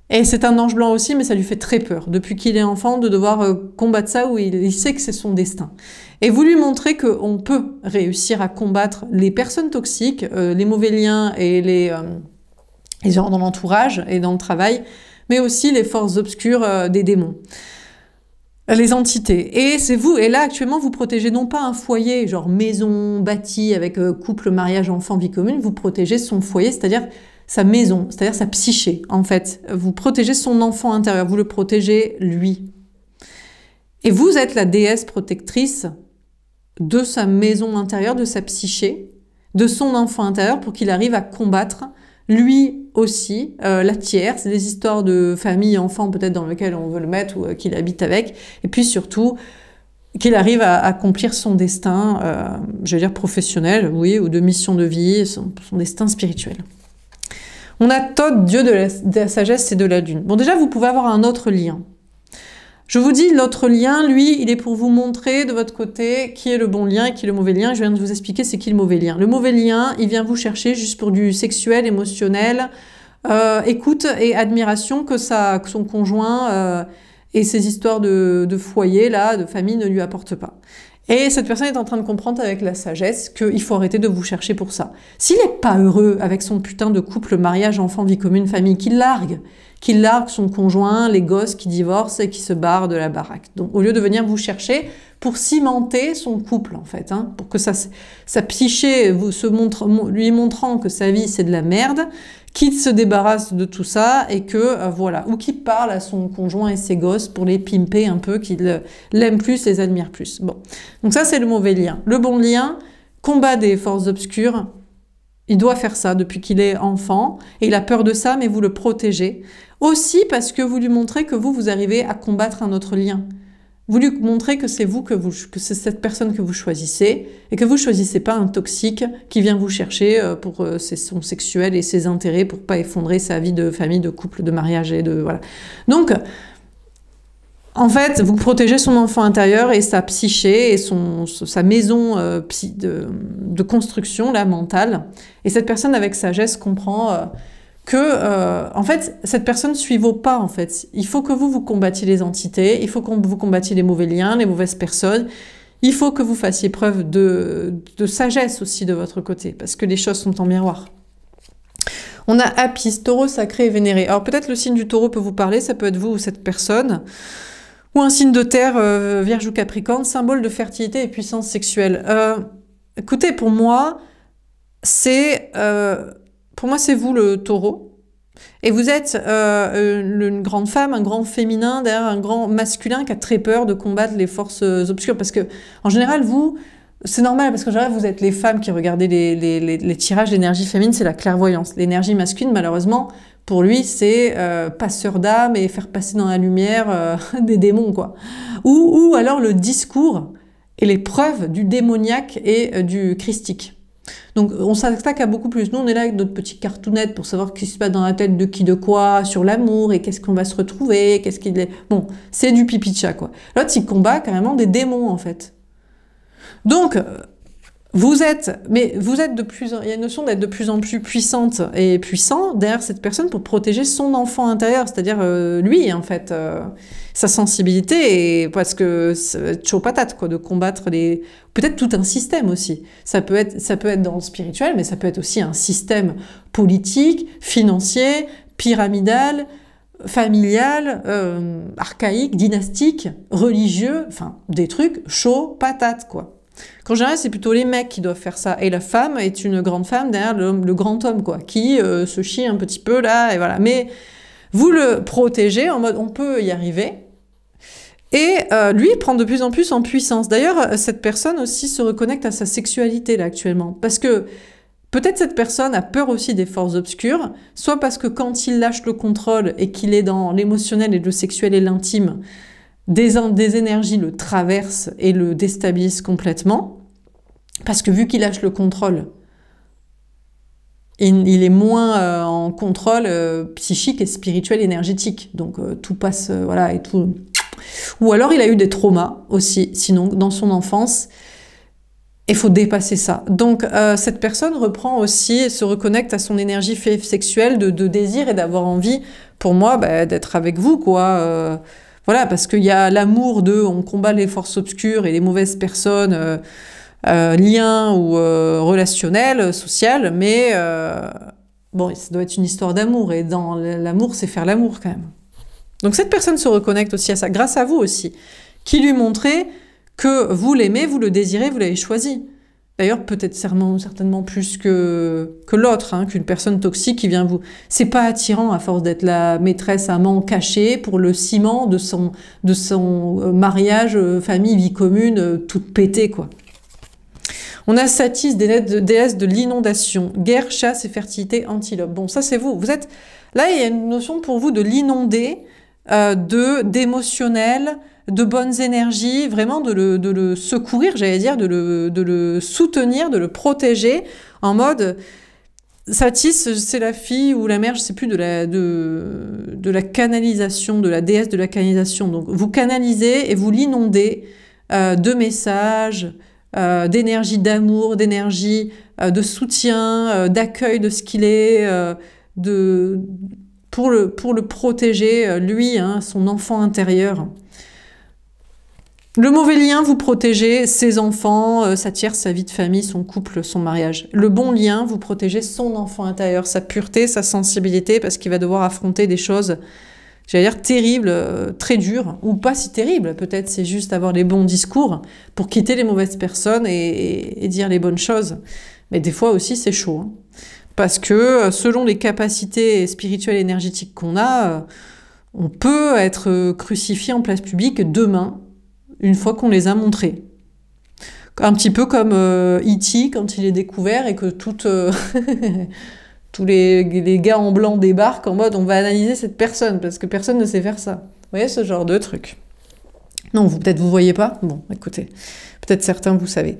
Et c'est un ange blanc aussi, mais ça lui fait très peur, depuis qu'il est enfant, de devoir combattre ça, où il sait que c'est son destin. Et vous lui montrez qu'on peut réussir à combattre les personnes toxiques, les mauvais liens et les gens dans l'entourage et dans le travail, mais aussi les forces obscures des démons, les entités. Et c'est vous, et là actuellement vous protégez non pas un foyer, genre maison, bâti, avec couple, mariage, enfant, vie commune, vous protégez son foyer, c'est-à-dire sa maison, c'est-à-dire sa psyché, en fait. Vous protégez son enfant intérieur, vous le protégez lui. Et vous êtes la déesse protectrice de sa maison intérieure, de sa psyché, de son enfant intérieur, pour qu'il arrive à combattre lui aussi la tierce, les histoires de famille, enfant peut-être dans lequel on veut le mettre ou qu'il habite avec, et puis surtout qu'il arrive à accomplir son destin, je veux dire professionnel, oui, ou de mission de vie, son destin spirituel. On a Thoth, dieu de la sagesse et de la lune. Bon, déjà, vous pouvez avoir un autre lien. Je vous dis, l'autre lien, lui, il est pour vous montrer de votre côté qui est le bon lien et qui est le mauvais lien. Je viens de vous expliquer c'est qui le mauvais lien. Le mauvais lien, il vient vous chercher juste pour du sexuel, émotionnel, écoute et admiration que son conjoint et ses histoires de foyer, là, de famille, ne lui apportent pas. Et cette personne est en train de comprendre avec la sagesse qu'il faut arrêter de vous chercher pour ça. S'il n'est pas heureux avec son putain de couple, mariage, enfant, vie commune, famille, qu'il largue son conjoint, les gosses, qui divorcent et qui se barrent de la baraque. Donc au lieu de venir vous chercher pour cimenter son couple en fait, hein, pour que sa psyché lui montrant que sa vie c'est de la merde, qu'il se débarrasse de tout ça et que voilà, ou qu'il parle à son conjoint et ses gosses pour les pimper un peu, qu'il l'aime plus, les admire plus. Bon, donc ça c'est le mauvais lien. Le bon lien, combat des forces obscures. Il doit faire ça depuis qu'il est enfant et il a peur de ça, mais vous le protégez. Aussi parce que vous lui montrez que vous arrivez à combattre un autre lien. Vous lui montrez que c'est vous, que c'est cette personne que vous choisissez et que vous choisissez pas un toxique qui vient vous chercher pour son sexuel et ses intérêts pour pas effondrer sa vie de famille, de couple, de mariage et de voilà. Donc, en fait, vous protégez son enfant intérieur et sa psyché et sa maison de construction, la mentale. Et cette personne avec sagesse comprend que, en fait, cette personne suit vos pas, en fait. Il faut que vous combattiez les entités, il faut que vous combattiez les mauvais liens, les mauvaises personnes. Il faut que vous fassiez preuve de sagesse aussi de votre côté, parce que les choses sont en miroir. On a Apis, taureau sacré et vénéré. Alors peut-être le signe du taureau peut vous parler, ça peut être vous ou cette personne. Ou un signe de terre, vierge ou capricorne, symbole de fertilité et puissance sexuelle. Écoutez, pour moi, c'est vous le taureau. Et vous êtes une grande femme, un grand féminin, derrière un grand masculin qui a très peur de combattre les forces obscures. Parce que, en général, vous, c'est normal, parce qu'en général, vous êtes les femmes qui regardez les tirages d'énergie féminine, c'est la clairvoyance. L'énergie masculine, malheureusement, pour lui, c'est passeur d'âme et faire passer dans la lumière des démons, quoi. Ou alors le discours et les preuves du démoniaque et du christique. Donc on s'attaque à beaucoup plus. Nous, on est là avec notre petite cartoonette pour savoir ce qui se passe dans la tête de qui de quoi, sur l'amour, et qu'est-ce qu'on va se retrouver, qu'est-ce qu'il est... Bon, c'est du pipi de chat, quoi. L'autre, il combat carrément des démons, en fait. Donc, vous êtes de plus en... Il y a une notion d'être de plus en plus puissante et puissant derrière cette personne pour protéger son enfant intérieur, c'est-à-dire lui, en fait, sa sensibilité, et parce que c'est chaud patate, quoi, de combattre les... Peut-être tout un système aussi. Ça peut être dans le spirituel, mais ça peut être aussi un système politique, financier, pyramidal, familial, archaïque, dynastique, religieux, enfin, des trucs chauds patates, quoi. Qu'en général, c'est plutôt les mecs qui doivent faire ça. Et la femme est une grande femme derrière le grand homme, quoi, qui se chie un petit peu là, et voilà. Mais vous le protégez en mode on peut y arriver. Et lui prend de plus en plus en puissance. D'ailleurs, cette personne aussi se reconnecte à sa sexualité là actuellement. Parce que peut-être cette personne a peur aussi des forces obscures, soit parce que quand il lâche le contrôle et qu'il est dans l'émotionnel et le sexuel et l'intime, des énergies le traversent et le déstabilisent complètement, parce que vu qu'il lâche le contrôle, il est moins en contrôle psychique et spirituel, énergétique. Donc tout passe, voilà, et tout. Ou alors il a eu des traumas aussi, sinon dans son enfance, il faut dépasser ça. Donc cette personne reprend aussi et se reconnecte à son énergie sexuelle de désir et d'avoir envie, pour moi, d'être avec vous, quoi. Voilà, parce qu'il y a l'amour on combat les forces obscures et les mauvaises personnes, liens ou relationnels, social, mais bon, ça doit être une histoire d'amour, et dans l'amour, c'est faire l'amour quand même. Donc cette personne se reconnecte aussi à ça, grâce à vous aussi, qui lui montrez que vous l'aimez, vous le désirez, vous l'avez choisi. D'ailleurs, peut-être certainement plus que l'autre, hein, qu'une personne toxique qui vient vous... C'est pas attirant à force d'être la maîtresse amant cachée pour le ciment de son mariage, famille, vie commune, toute pétée, quoi. On a Satis, déesse de l'inondation, guerre, chasse et fertilité, antilope. Bon, ça c'est vous. Vous êtes... Là, il y a une notion pour vous de l'inonder, d'émotionnel, de bonnes énergies, vraiment de le secourir, j'allais dire, de le soutenir, de le protéger, en mode... Satis, c'est la fille ou la mère, je sais plus, de la canalisation, de la déesse de la canalisation. Donc, vous canalisez et vous l'inondez de messages, d'énergie d'amour, d'énergie de soutien, d'accueil de ce qu'il est, pour le protéger, lui, hein, son enfant intérieur. Le mauvais lien, vous protégez ses enfants, sa tierce, sa vie de famille, son couple, son mariage. Le bon lien, vous protégez son enfant intérieur, sa pureté, sa sensibilité, parce qu'il va devoir affronter des choses, j'allais dire, terribles, très dures, ou pas si terribles. Peut-être c'est juste avoir les bons discours pour quitter les mauvaises personnes et dire les bonnes choses. Mais des fois aussi, c'est chaud, hein. Parce que selon les capacités spirituelles et énergétiques qu'on a, on peut être crucifié en place publique demain, une fois qu'on les a montrés. Un petit peu comme E.T. quand il est découvert et que tous les gars en blanc débarquent en mode on va analyser cette personne parce que personne ne sait faire ça. Vous voyez ce genre de truc? Non, peut-être vous voyez pas? Bon, écoutez, peut-être certains vous savez.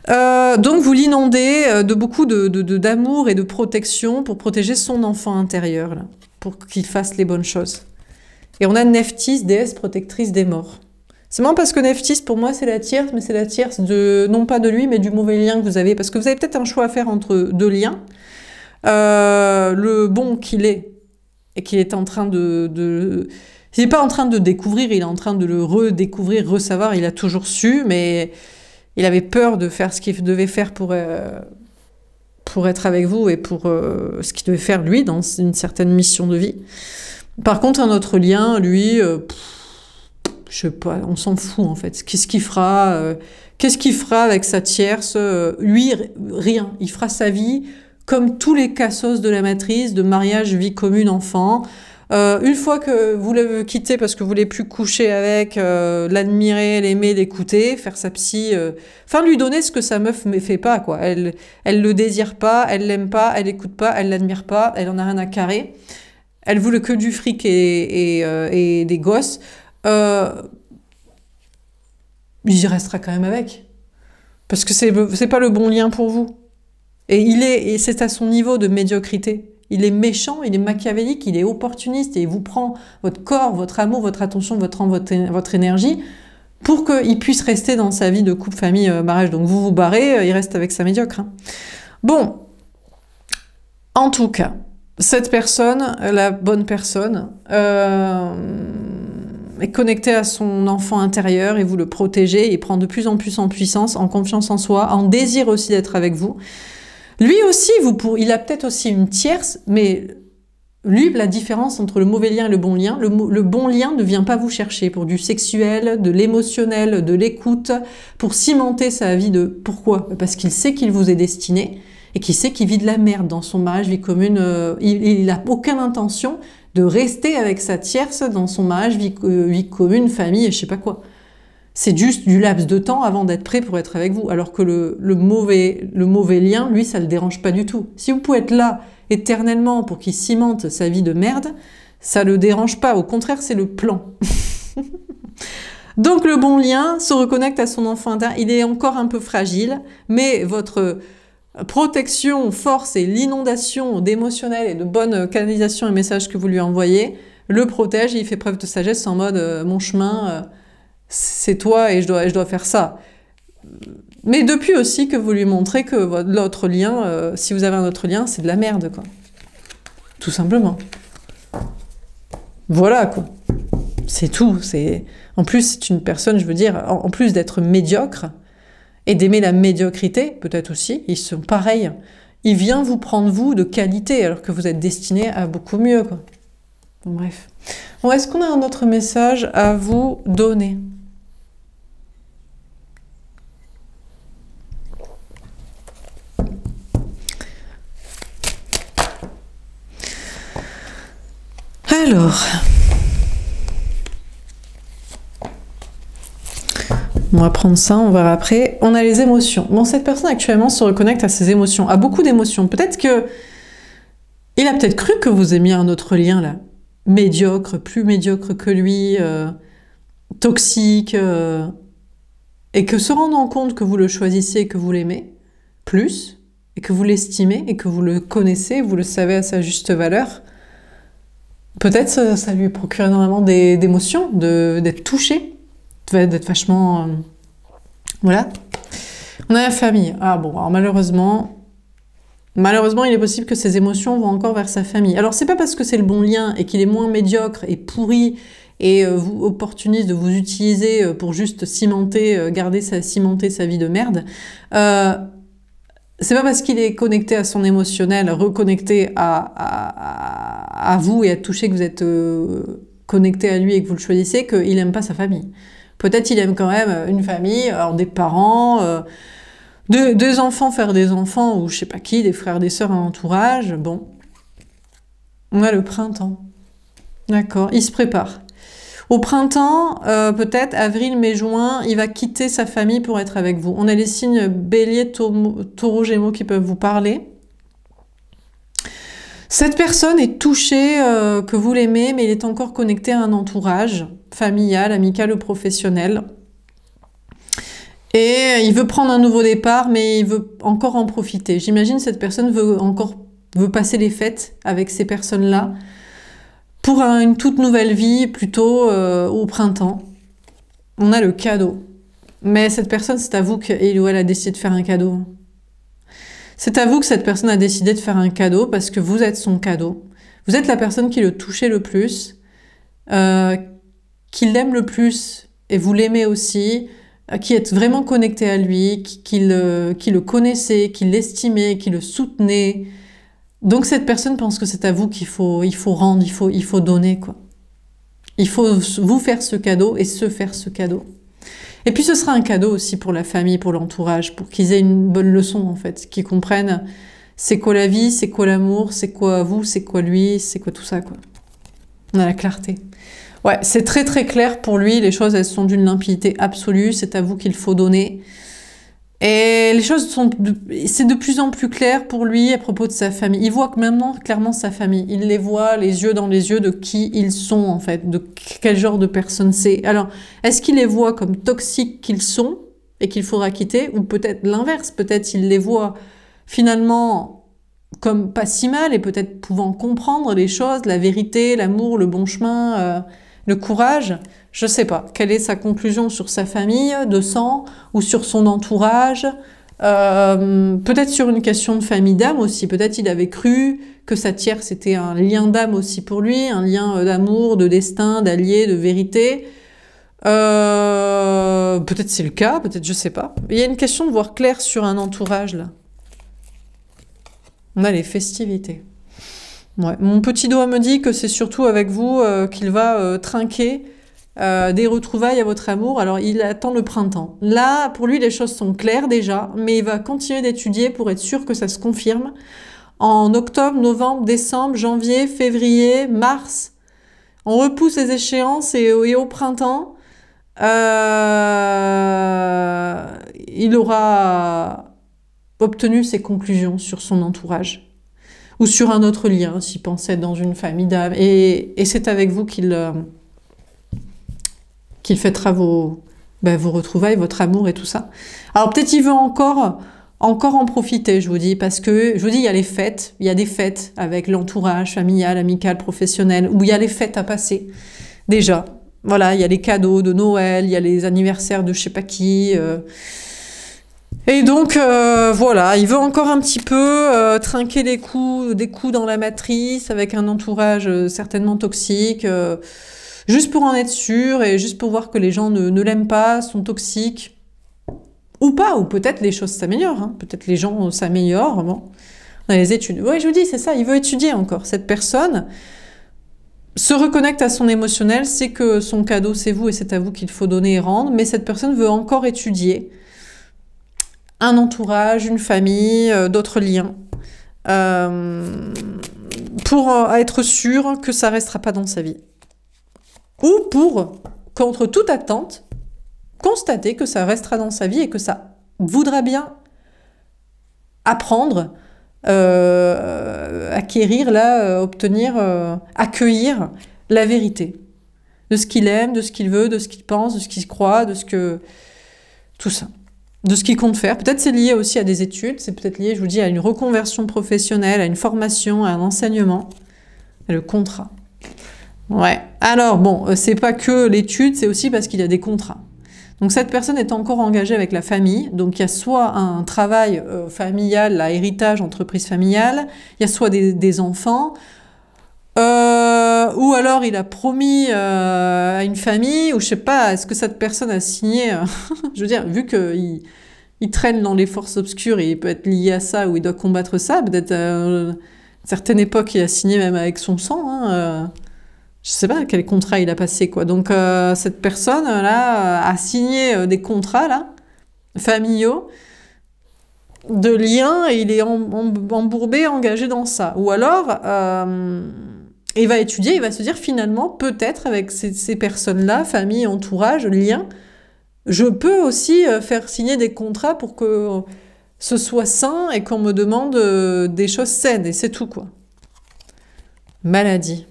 Donc vous l'inondez de beaucoup d'amour et de protection pour protéger son enfant intérieur, là, pour qu'il fasse les bonnes choses. Et on a Nephthys, déesse protectrice des morts. C'est marrant parce que Nephthys, pour moi, c'est la tierce, mais c'est la tierce non pas de lui, mais du mauvais lien que vous avez. Parce que vous avez peut-être un choix à faire entre deux liens. le bon qu'il est, et qu'il est en train il n'est pas en train de découvrir, il est en train de le redécouvrir, ressavoir, il a toujours su, mais il avait peur de faire ce qu'il devait faire pour être avec vous et pour ce qu'il devait faire lui dans une certaine mission de vie. Par contre, un autre lien, lui, je sais pas, on s'en fout en fait. Qu'est-ce qu'il fera avec sa tierce? Lui, rien. Il fera sa vie comme tous les cassos de la matrice, de mariage, vie commune, enfant. Une fois que vous le quittez parce que vous voulez plus coucher avec, l'admirer, l'aimer, l'écouter, faire sa psy, enfin lui donner ce que sa meuf ne fait pas, quoi. Elle le désire pas, elle l'aime pas, elle écoute pas, elle l'admire pas, elle en a rien à carrer. Elle voulait que du fric et des gosses. Il y restera quand même avec. Parce que c'est pas le bon lien pour vous. Et c'est à son niveau de médiocrité. Il est méchant, il est machiavélique, il est opportuniste et il vous prend votre corps, votre amour, votre attention, votre énergie pour qu'il puisse rester dans sa vie de couple, famille, mariage. Donc vous vous barrez, il reste avec sa médiocre. Hein. Bon, en tout cas, cette personne, la bonne personne, est connectée à son enfant intérieur et vous le protégez, il prend de plus en plus en puissance, en confiance en soi, en désir aussi d'être avec vous. Lui aussi, il a peut-être aussi une tierce, mais lui, la différence entre le mauvais lien et le bon lien, le bon lien ne vient pas vous chercher pour du sexuel, de l'émotionnel, de l'écoute, pour cimenter sa vie de... Pourquoi? Parce qu'il sait qu'il vous est destiné et qu'il sait qu'il vit de la merde dans son mariage, vie commune. Il n'a aucune intention de rester avec sa tierce dans son mariage, vie commune, famille et je sais pas quoi. C'est juste du laps de temps avant d'être prêt pour être avec vous. Alors que le mauvais lien, lui, ça le dérange pas du tout. Si vous pouvez être là éternellement pour qu'il cimente sa vie de merde, ça le dérange pas. Au contraire, c'est le plan. Donc le bon lien se reconnecte à son enfant intérieur. Il est encore un peu fragile, mais votre protection, force et l'inondation d'émotionnel et de bonne canalisation et messages que vous lui envoyez le protège et il fait preuve de sagesse en mode mon chemin... c'est toi et je dois faire ça. Mais depuis aussi que vous lui montrez que l'autre lien, si vous avez un autre lien, c'est de la merde, quoi. Tout simplement. Voilà, quoi. C'est tout. En plus, c'est une personne, je veux dire, en plus d'être médiocre et d'aimer la médiocrité, peut-être aussi, ils sont pareils. Il vient vous prendre, vous, de qualité, alors que vous êtes destiné à beaucoup mieux, quoi. Bon, bref. Bon, est-ce qu'on a un autre message à vous donner ? Alors, on va prendre ça, on verra après. On a les émotions. Bon, cette personne actuellement se reconnecte à ses émotions, à beaucoup d'émotions. Peut-être que il a peut-être cru que vous aimiez un autre lien là, médiocre, plus médiocre que lui, toxique, et que se rendant compte que vous le choisissez et que vous l'aimez plus, et que vous l'estimez et que vous le connaissez, vous le savez à sa juste valeur. Peut-être ça lui procure énormément d'émotions, d'être touché, d'être vachement... voilà. On a la famille. Ah bon, alors malheureusement, il est possible que ses émotions vont encore vers sa famille. Alors c'est pas parce que c'est le bon lien et qu'il est moins médiocre et pourri et vous opportuniste de vous utiliser pour juste cimenter sa vie de merde. C'est pas parce qu'il est connecté à son émotionnel, reconnecté à vous et à toucher que vous êtes connecté à lui et que vous le choisissez, qu'il aime pas sa famille. Peut-être il aime quand même une famille, alors des parents, des enfants faire des enfants, ou je sais pas qui, des frères, des sœurs, un entourage. Bon. On a le printemps. D'accord, il se prépare. Au printemps, peut-être avril, mai, juin, il va quitter sa famille pour être avec vous. On a les signes bélier, taureau, gémeaux qui peuvent vous parler. Cette personne est touchée que vous l'aimez, mais il est encore connecté à un entourage familial, amical ou professionnel. Et il veut prendre un nouveau départ, mais il veut encore en profiter. J'imagine cette personne veut passer les fêtes avec ces personnes-là, pour une toute nouvelle vie, plutôt au printemps. On a le cadeau. Mais cette personne, c'est à vous qu'il ou elle a décidé de faire un cadeau. C'est à vous que cette personne a décidé de faire un cadeau parce que vous êtes son cadeau. Vous êtes la personne qui le touchait le plus, qui l'aime le plus et vous l'aimez aussi, qui êtes vraiment connecté à lui, qui le connaissait, qui l'estimait, qui le soutenait. Donc cette personne pense que c'est à vous qu'il faut rendre, il faut donner, quoi. Il faut vous faire ce cadeau et se faire ce cadeau. Et puis ce sera un cadeau aussi pour la famille, pour l'entourage, pour qu'ils aient une bonne leçon en fait, qu'ils comprennent c'est quoi la vie, c'est quoi l'amour, c'est quoi vous, c'est quoi lui, c'est quoi tout ça, quoi. On a la clarté. Ouais, c'est très très clair pour lui, les choses elles sont d'une limpidité absolue, c'est à vous qu'il faut donner. Et les choses c'est de plus en plus clair pour lui à propos de sa famille. Il voit que maintenant clairement sa famille. Il les voit les yeux dans les yeux de qui ils sont en fait, de quel genre de personne c'est. Alors, est-ce qu'il les voit comme toxiques qu'ils sont et qu'il faudra quitter, ou peut-être l'inverse, peut-être il les voit finalement comme pas si mal et peut-être pouvant comprendre les choses, la vérité, l'amour, le bon chemin, le courage. Je sais pas, quelle est sa conclusion sur sa famille de sang ou sur son entourage, peut-être sur une question de famille d'âme aussi, peut-être il avait cru que sa tierce c'était un lien d'âme aussi pour lui, un lien d'amour, de destin, d'allié, de vérité. Peut-être c'est le cas, peut-être je sais pas. Il y a une question de voir clair sur un entourage là. On a les festivités. Ouais. Mon petit doigt me dit que c'est surtout avec vous qu'il va trinquer des retrouvailles à votre amour. Alors il attend le printemps. Là, pour lui, les choses sont claires déjà, mais il va continuer d'étudier pour être sûr que ça se confirme. En octobre, novembre, décembre, janvier, février, mars, on repousse les échéances et au printemps, il aura obtenu ses conclusions sur son entourage ou sur un autre lien, s'il pensait être dans une famille d'âme. Et c'est avec vous qu'il fêtera vos retrouvailles, votre amour et tout ça. Alors peut-être il veut encore en profiter, je vous dis, parce que, je vous dis, il y a les fêtes, il y a des fêtes avec l'entourage familial, amical, professionnel, où il y a les fêtes à passer, déjà. Voilà, il y a les cadeaux de Noël, il y a les anniversaires de je sais pas qui. Et donc, voilà, il veut encore un petit peu trinquer des coups dans la matrice, avec un entourage certainement toxique, juste pour en être sûr et juste pour voir que les gens ne l'aiment pas, sont toxiques. Ou pas, ou peut-être les choses s'améliorent, hein. Peut-être les gens s'améliorent. Bon. On a les études. Oui, je vous dis, c'est ça, il veut étudier encore. Cette personne se reconnecte à son émotionnel, c'est que son cadeau, c'est vous et c'est à vous qu'il faut donner et rendre, mais cette personne veut encore étudier un entourage, une famille, d'autres liens, pour être sûr que ça restera pas dans sa vie. Ou pour, contre toute attente, constater que ça restera dans sa vie et que ça voudra bien apprendre, acquérir, là, obtenir, accueillir la vérité de ce qu'il aime, de ce qu'il veut, de ce qu'il pense, de ce qu'il croit, de ce que... tout ça. De ce qu'il compte faire. Peut-être c'est lié aussi à des études, c'est peut-être lié, je vous dis, à une reconversion professionnelle, à une formation, à un enseignement, à le contrat. Ouais. Alors, bon, c'est pas que l'étude, c'est aussi parce qu'il y a des contrats. Donc cette personne est encore engagée avec la famille, donc il y a soit un travail familial, là, héritage, entreprise familiale, il y a soit des enfants, ou alors il a promis à une famille, ou je sais pas, est-ce que cette personne a signé, je veux dire, vu qu'il traîne dans les forces obscures et il peut être lié à ça, ou il doit combattre ça, peut-être à une certaine époque il a signé même avec son sang, hein, je sais pas quel contrat il a passé, quoi. Donc cette personne-là a signé des contrats, là, familiaux, de liens, et il est embourbé, engagé dans ça. Ou alors, il va étudier, il va se dire, finalement, peut-être avec ces personnes-là, famille, entourage, liens, je peux aussi faire signer des contrats pour que ce soit sain et qu'on me demande des choses saines, et c'est tout, quoi. Maladie.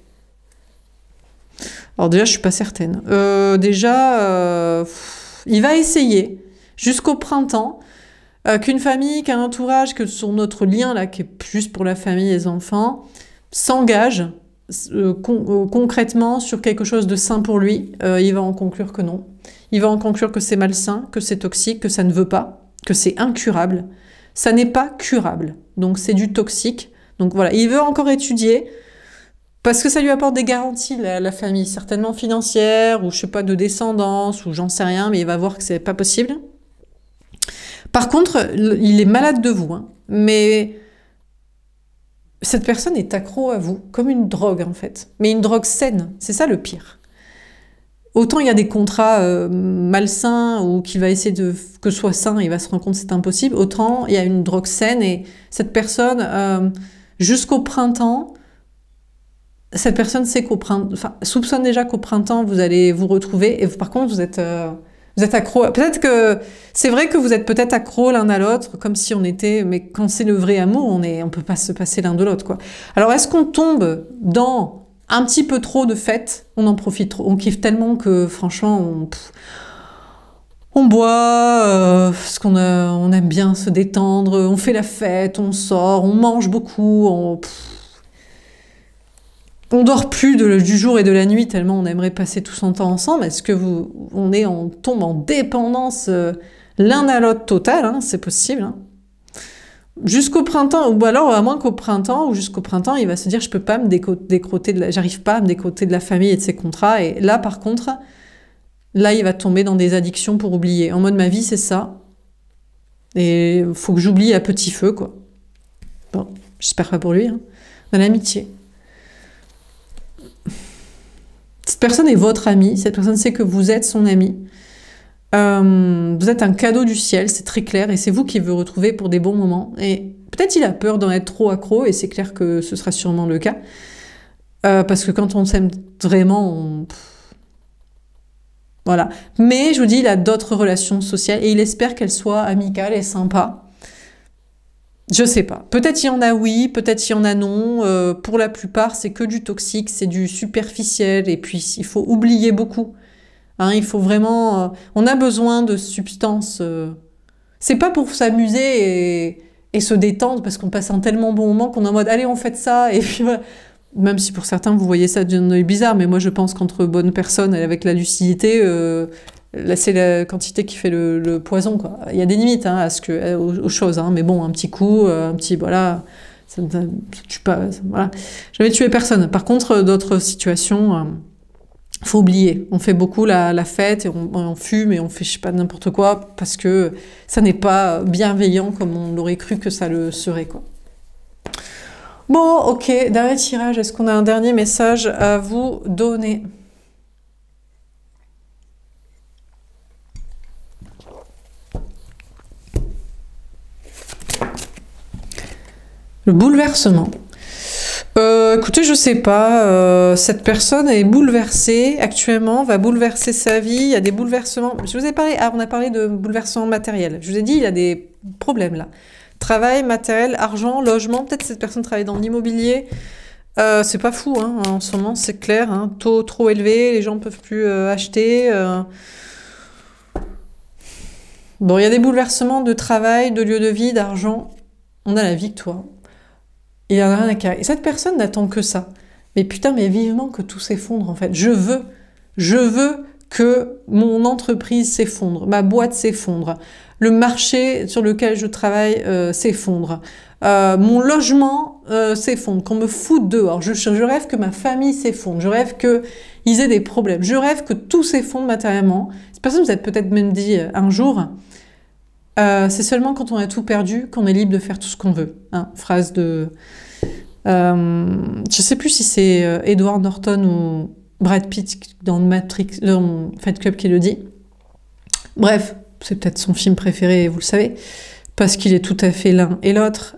Alors déjà, je suis pas certaine. Il va essayer, jusqu'au printemps, qu'une famille, qu'un entourage, que son autre lien, là, qui est juste pour la famille et les enfants, s'engage concrètement sur quelque chose de sain pour lui. Il va en conclure que non. Il va en conclure que c'est malsain, que c'est toxique, que ça ne veut pas, que c'est incurable. ça n'est pas curable. Donc c'est du toxique. Donc voilà, il veut encore étudier parce que ça lui apporte des garanties, la famille, certainement financières, ou je sais pas, de descendance, ou j'en sais rien, mais il va voir que c'est pas possible. Par contre, il est malade de vous, hein, mais cette personne est accro à vous, comme une drogue en fait. Mais une drogue saine, c'est ça le pire. Autant il y a des contrats malsains ou qu'il va essayer que ce soit sain, il va se rendre compte que c'est impossible, autant il y a une drogue saine et cette personne, jusqu'au printemps, cette personne sait qu'au printemps, enfin, soupçonne déjà qu'au printemps vous allez vous retrouver et par contre vous êtes accro. Peut-être que c'est vrai que vous êtes peut-être accro l'un à l'autre, comme si on était, mais quand c'est le vrai amour, on peut pas se passer l'un de l'autre, quoi. Alors est-ce qu'on tombe dans un petit peu trop de fêtes, on en profite trop, on kiffe tellement que franchement, on boit, parce on aime bien se détendre, on fait la fête, on sort, on mange beaucoup, on dort plus du jour et de la nuit tellement on aimerait passer tout son temps ensemble. Est-ce que on tombe en dépendance l'un à l'autre totale, hein, c'est possible, hein. Jusqu'au printemps, ou alors à moins qu'au printemps, ou jusqu'au printemps, il va se dire je peux pas me décroter j'arrive pas à me décroter de la famille et de ses contrats. Et là, par contre, là, il va tomber dans des addictions pour oublier. En mode ma vie, c'est ça. Et faut que j'oublie à petit feu, quoi. Bon, j'espère pas pour lui, hein. Dans l'amitié. Cette personne est votre ami, cette personne sait que vous êtes son ami. Vous êtes un cadeau du ciel, c'est très clair, et c'est vous qui veut retrouver pour des bons moments. Et peut-être il a peur d'en être trop accro, et c'est clair que ce sera sûrement le cas. Parce que quand on s'aime vraiment, voilà. Mais je vous dis, il a d'autres relations sociales, et il espère qu'elles soient amicales et sympas. Je sais pas. Peut-être il y en a oui, peut-être il y en a non. Pour la plupart, c'est que du toxique, c'est du superficiel, et puis il faut oublier beaucoup. Hein, il faut vraiment... on a besoin de substances. C'est pas pour s'amuser et se détendre, parce qu'on passe un tellement bon moment qu'on est en mode « Allez, on fait ça !» Et puis voilà. Même si pour certains, vous voyez ça d'un œil bizarre, mais moi je pense qu'entre bonnes personnes et avec la lucidité, là c'est la quantité qui fait le poison, quoi. Il y a des limites, hein, aux choses, hein, mais bon, un petit coup, un petit... Voilà, ça tue pas... Voilà. J'avais tué personne. Par contre, d'autres situations... faut oublier, on fait beaucoup la fête, et on fume et on fait je sais pas n'importe quoi, parce que ça n'est pas bienveillant comme on l'aurait cru que ça le serait, quoi. Bon, ok, dernier tirage, est-ce qu'on a un dernier message à vous donner? Le bouleversement. Écoutez, je sais pas, cette personne est bouleversée actuellement, va bouleverser sa vie, il y a des bouleversements. Je vous ai parlé, on a parlé de bouleversements matériels. Je vous ai dit, il y a des problèmes là. Travail, matériel, argent, logement, peut-être cette personne travaille dans l'immobilier. C'est pas fou, hein, en ce moment, c'est clair, hein, taux trop élevé, les gens ne peuvent plus acheter. Bon, il y a des bouleversements de travail, de lieu de vie, d'argent. On a la victoire. Il y en a rien à carrer. Et cette personne n'attend que ça. Mais putain, mais vivement que tout s'effondre, en fait. Je veux que mon entreprise s'effondre, ma boîte s'effondre, le marché sur lequel je travaille s'effondre, mon logement s'effondre, qu'on me foute dehors. Je rêve que ma famille s'effondre, je rêve qu'ils aient des problèmes, je rêve que tout s'effondre matériellement. Cette personne vous a peut-être même dit un jour, c'est seulement quand on a tout perdu qu'on est libre de faire tout ce qu'on veut. Hein, phrase de... je sais plus si c'est Edward Norton ou Brad Pitt dans Fight Club qui le dit. Bref, c'est peut-être son film préféré, vous le savez, parce qu'il est tout à fait l'un et l'autre.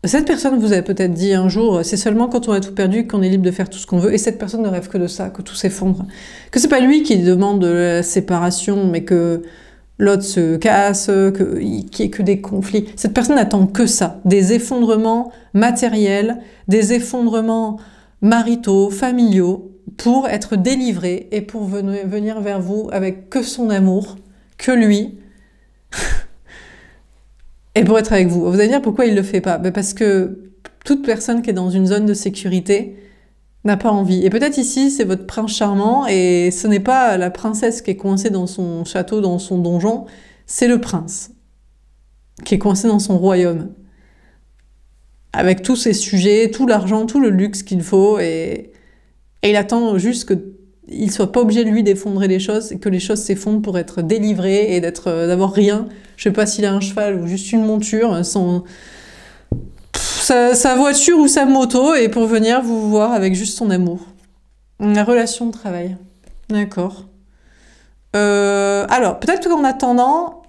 Cette personne vous a peut-être dit un jour, c'est seulement quand on a tout perdu qu'on est libre de faire tout ce qu'on veut, et cette personne ne rêve que de ça, que tout s'effondre. Que c'est pas lui qui demande de la séparation, mais que l'autre se casse, qu'il y ait que des conflits. Cette personne n'attend que ça, des effondrements matériels, des effondrements maritaux, familiaux, pour être délivré et pour venir vers vous avec que son amour, que lui, et pour être avec vous. Vous allez dire pourquoi il ne le fait pas? Ben parce que toute personne qui est dans une zone de sécurité n'a pas envie. Et peut-être ici, c'est votre prince charmant, et ce n'est pas la princesse qui est coincée dans son château, dans son donjon, c'est le prince. qui est coincé dans son royaume, avec tous ses sujets, tout l'argent, tout le luxe qu'il faut, et il attend juste qu'il ne soit pas obligé de lui d'effondrer les choses, et que les choses s'effondrent pour être délivré et d'avoir rien. Je sais pas s'il a un cheval ou juste une monture, sa voiture ou sa moto, et pour venir vous voir avec juste son amour. La relation de travail. D'accord. Alors, peut-être qu'en attendant,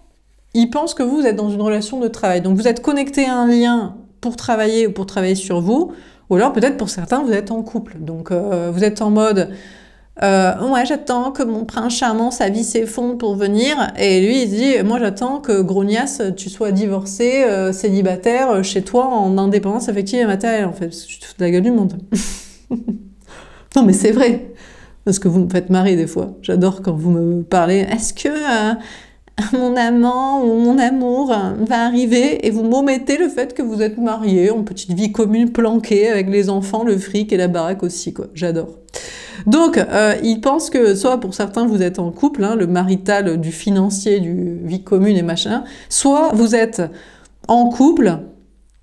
il pense que vous êtes dans une relation de travail. Donc, vous êtes connecté à un lien pour travailler ou pour travailler sur vous, ou alors peut-être pour certains, vous êtes en couple. Donc, vous êtes en mode ouais, j'attends que mon prince charmant, sa vie s'effondre pour venir. Et lui, il se dit, moi, j'attends que Grognasse, tu sois divorcé, célibataire, chez toi, en indépendance affective et matérielle, en fait. Je te fous de la gueule du monde. Non, mais c'est vrai. Parce que vous me faites marrer des fois. J'adore quand vous me parlez. Est-ce que mon amant ou mon amour va arriver, et vous m'omettez le fait que vous êtes mariés en petite vie commune planquée avec les enfants, le fric et la baraque aussi, quoi. J'adore. Donc, il pense que soit pour certains vous êtes en couple, hein, le marital du financier, du vie commune et machin, soit vous êtes en couple,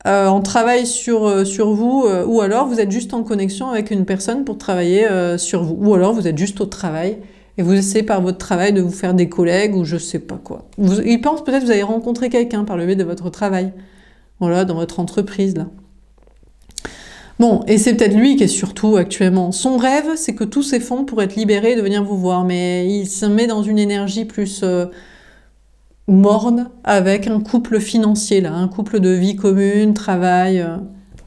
on travaille sur vous, ou alors vous êtes juste en connexion avec une personne pour travailler sur vous, ou alors vous êtes juste au travail et vous essayez par votre travail de vous faire des collègues ou je sais pas quoi. Il pense peut-être que vous allez rencontrer quelqu'un par le biais de votre travail, voilà, dans votre entreprise là. Bon, et c'est peut-être lui qui est surtout actuellement. Son rêve, c'est que tout s'effondre pour être libéré et de venir vous voir, mais il se met dans une énergie plus morne avec un couple financier, là, un couple de vie commune, travail,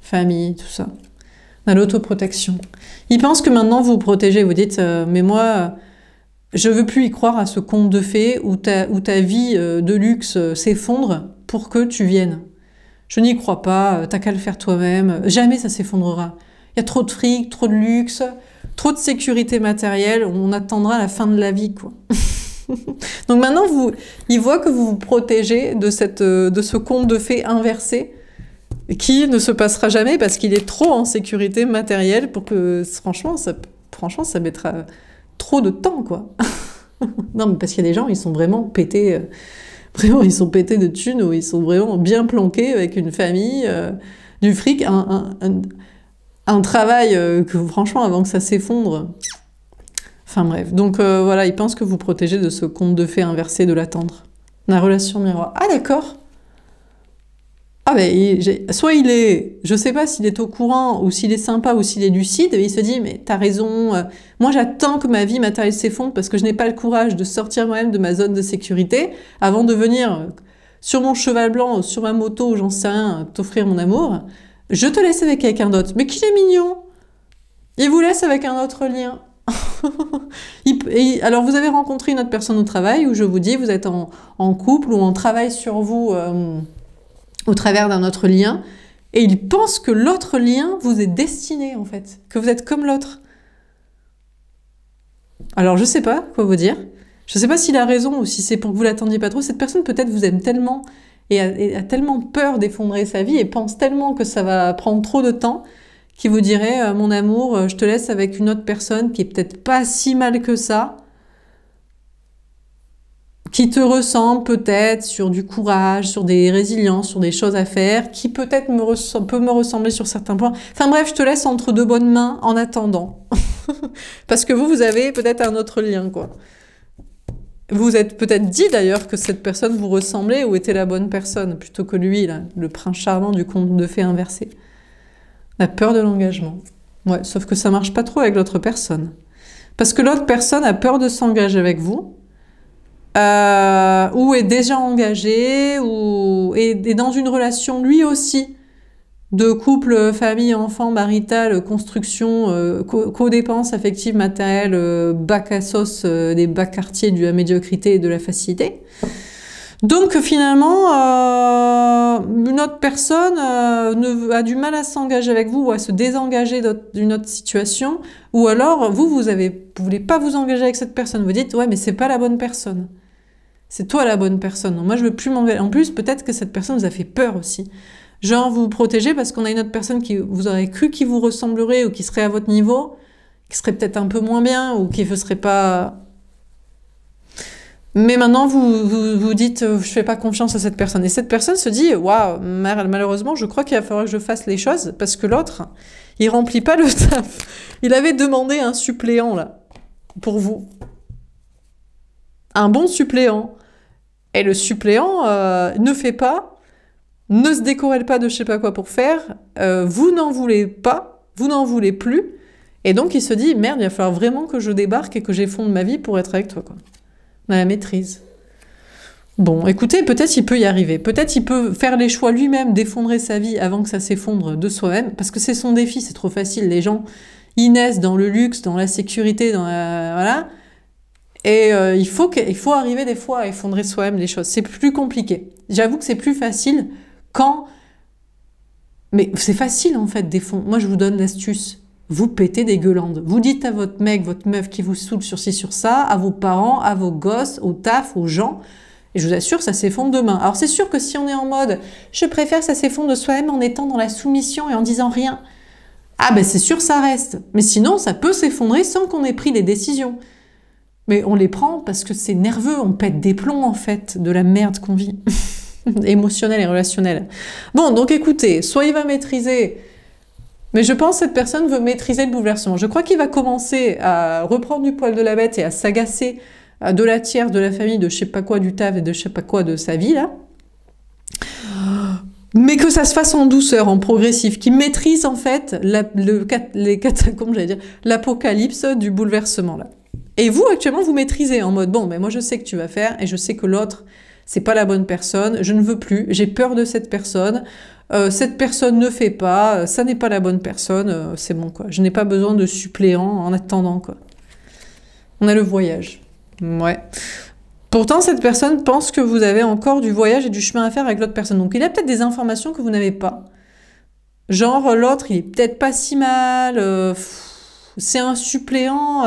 famille, tout ça. On a l'autoprotection. Il pense que maintenant vous vous protégez, vous dites mais moi, je veux plus y croire à ce conte de fées où ta vie de luxe s'effondre pour que tu viennes. Je n'y crois pas, t'as qu'à le faire toi-même, jamais ça s'effondrera. Il y a trop de fric, trop de luxe, trop de sécurité matérielle, on attendra la fin de la vie, quoi. Donc maintenant, il voit que vous vous protégez de ce conte de fées inversé, qui ne se passera jamais parce qu'il est trop en sécurité matérielle pour que, franchement, ça mettra trop de temps, quoi. Non, mais parce qu'il y a des gens, ils sont vraiment pétés... Vraiment, ils sont pétés de thunes, ou ils sont vraiment bien planqués avec une famille, du fric, un travail que franchement, avant que ça s'effondre... Enfin bref, donc voilà, il pense que vous protégez de ce conte de fées inversé de l'attendre. La relation miroir. Ah d'accord. Ah ben, soit il est... Je sais pas s'il est au courant, ou s'il est sympa, ou s'il est lucide, et il se dit, mais t'as raison, moi j'attends que ma vie matérielle s'effondre parce que je n'ai pas le courage de sortir moi-même de ma zone de sécurité avant de venir sur mon cheval blanc, sur ma moto, j'en sais rien, t'offrir mon amour. Je te laisse avec quelqu'un d'autre. Mais qu'il est mignon! Il vous laisse avec un autre lien. Alors vous avez rencontré une autre personne au travail, où je vous dis, vous êtes en couple, ou on travaille sur vous... au travers d'un autre lien, et il pense que l'autre lien vous est destiné, en fait, que vous êtes comme l'autre. Alors, je sais pas quoi vous dire. Je sais pas s'il a raison ou si c'est pour que vous l'attendiez pas trop. Cette personne, peut-être, vous aime tellement et a tellement peur d'effondrer sa vie et pense tellement que ça va prendre trop de temps qu'il vous dirait mon amour, je te laisse avec une autre personne qui est peut-être pas si mal que ça, qui te ressemble peut-être sur du courage, sur des résiliences, sur des choses à faire, qui peut-être peut me ressembler sur certains points. Enfin bref, je te laisse entre deux bonnes mains en attendant. Parce que vous avez peut-être un autre lien, quoi. Vous vous êtes peut-être dit d'ailleurs que cette personne vous ressemblait ou était la bonne personne, plutôt que lui, là, le prince charmant du conte de fées inversé. La peur de l'engagement. Ouais, sauf que ça marche pas trop avec l'autre personne. Parce que l'autre personne a peur de s'engager avec vous, ou est déjà engagé, ou est dans une relation lui aussi de couple, famille, enfant, marital, construction, codépense affective, matérielle, bac à sauce, des bas quartiers de la médiocrité et de la facilité. Donc finalement, une autre personne a du mal à s'engager avec vous ou à se désengager d'une autre situation, ou alors vous voulez pas vous engager avec cette personne. Vous dites ouais mais c'est pas la bonne personne. C'est toi la bonne personne. Donc, moi je veux plus m'engager. En plus peut-être que cette personne vous a fait peur aussi. Genre vous vous protégez parce qu'on a une autre personne qui vous aurait cru qui vous ressemblerait ou qui serait à votre niveau, qui serait peut-être un peu moins bien ou qui ne serait pas... Mais maintenant, vous dites, je fais pas confiance à cette personne. Et cette personne se dit, waouh, malheureusement, je crois qu'il va falloir que je fasse les choses parce que l'autre, il remplit pas le taf. Il avait demandé un suppléant, là, pour vous. Un bon suppléant. Et le suppléant ne fait pas, ne se décorrèle pas de je sais pas quoi pour faire, vous n'en voulez pas, vous n'en voulez plus. Et donc, il se dit, merde, il va falloir vraiment que je débarque et que j'effonde ma vie pour être avec toi, quoi. On a la maîtrise. Bon, écoutez, peut-être il peut y arriver. Peut-être il peut faire les choix lui-même d'effondrer sa vie avant que ça s'effondre de soi-même, parce que c'est son défi, c'est trop facile. Les gens, ils naissent dans le luxe, dans la sécurité, dans la... Voilà. Et il faut arriver des fois à effondrer soi-même les choses. C'est plus compliqué. J'avoue que c'est plus facile quand... Mais c'est facile, en fait, d'effondrer. Moi, je vous donne l'astuce. Vous pétez des gueulandes. Vous dites à votre mec, votre meuf qui vous saoule sur ci, sur ça, à vos parents, à vos gosses, au taf, aux gens... Et je vous assure, ça s'effondre demain. Alors c'est sûr que si on est en mode « je préfère que ça s'effondre de soi-même en étant dans la soumission et en disant rien », ah ben c'est sûr, ça reste. Mais sinon, ça peut s'effondrer sans qu'on ait pris les décisions. Mais on les prend parce que c'est nerveux, on pète des plombs en fait, de la merde qu'on vit. Émotionnelle et relationnelle. Bon, donc écoutez, soit il va maîtriser... Mais je pense que cette personne veut maîtriser le bouleversement. Je crois qu'il va commencer à reprendre du poil de la bête et à s'agacer de la tierce, de la famille, de je sais pas quoi, du taf et de je sais pas quoi de sa vie, là. Mais que ça se fasse en douceur, en progressif, qu'il maîtrise, en fait, les catacombes, j'allais dire, l'apocalypse du bouleversement, là. Et vous, actuellement, vous maîtrisez en mode, bon, ben moi, je sais que tu vas faire, et je sais que l'autre, c'est pas la bonne personne, je ne veux plus, j'ai peur de cette personne ne fait pas, ça n'est pas la bonne personne, c'est bon, quoi. Je n'ai pas besoin de suppléant en attendant, quoi. On a le voyage. Ouais. Pourtant, cette personne pense que vous avez encore du voyage et du chemin à faire avec l'autre personne. Donc, il a peut-être des informations que vous n'avez pas. Genre, l'autre, il est peut-être pas si mal. C'est un suppléant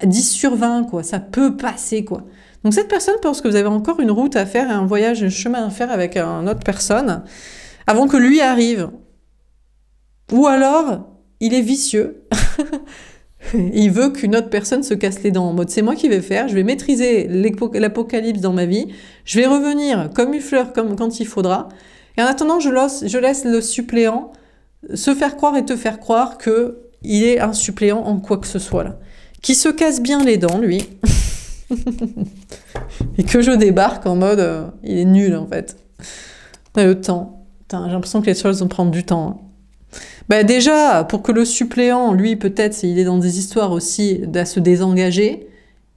10 sur 20, quoi. Ça peut passer, quoi. Donc, cette personne pense que vous avez encore une route à faire et un voyage, un chemin à faire avec une autre personne avant que lui arrive. Ou alors, il est vicieux. Il veut qu'une autre personne se casse les dents en mode c'est moi qui vais faire, je vais maîtriser l'apocalypse dans ma vie, je vais revenir comme une fleur comme quand il faudra. Et en attendant, je laisse le suppléant se faire croire et te faire croire qu'il est un suppléant en quoi que ce soit là. Qui se casse bien les dents, lui. Et que je débarque en mode il est nul en fait. On a le temps. J'ai l'impression que les choses vont prendre du temps. Hein. Bah déjà, pour que le suppléant, lui, peut-être, il est dans des histoires aussi à se désengager,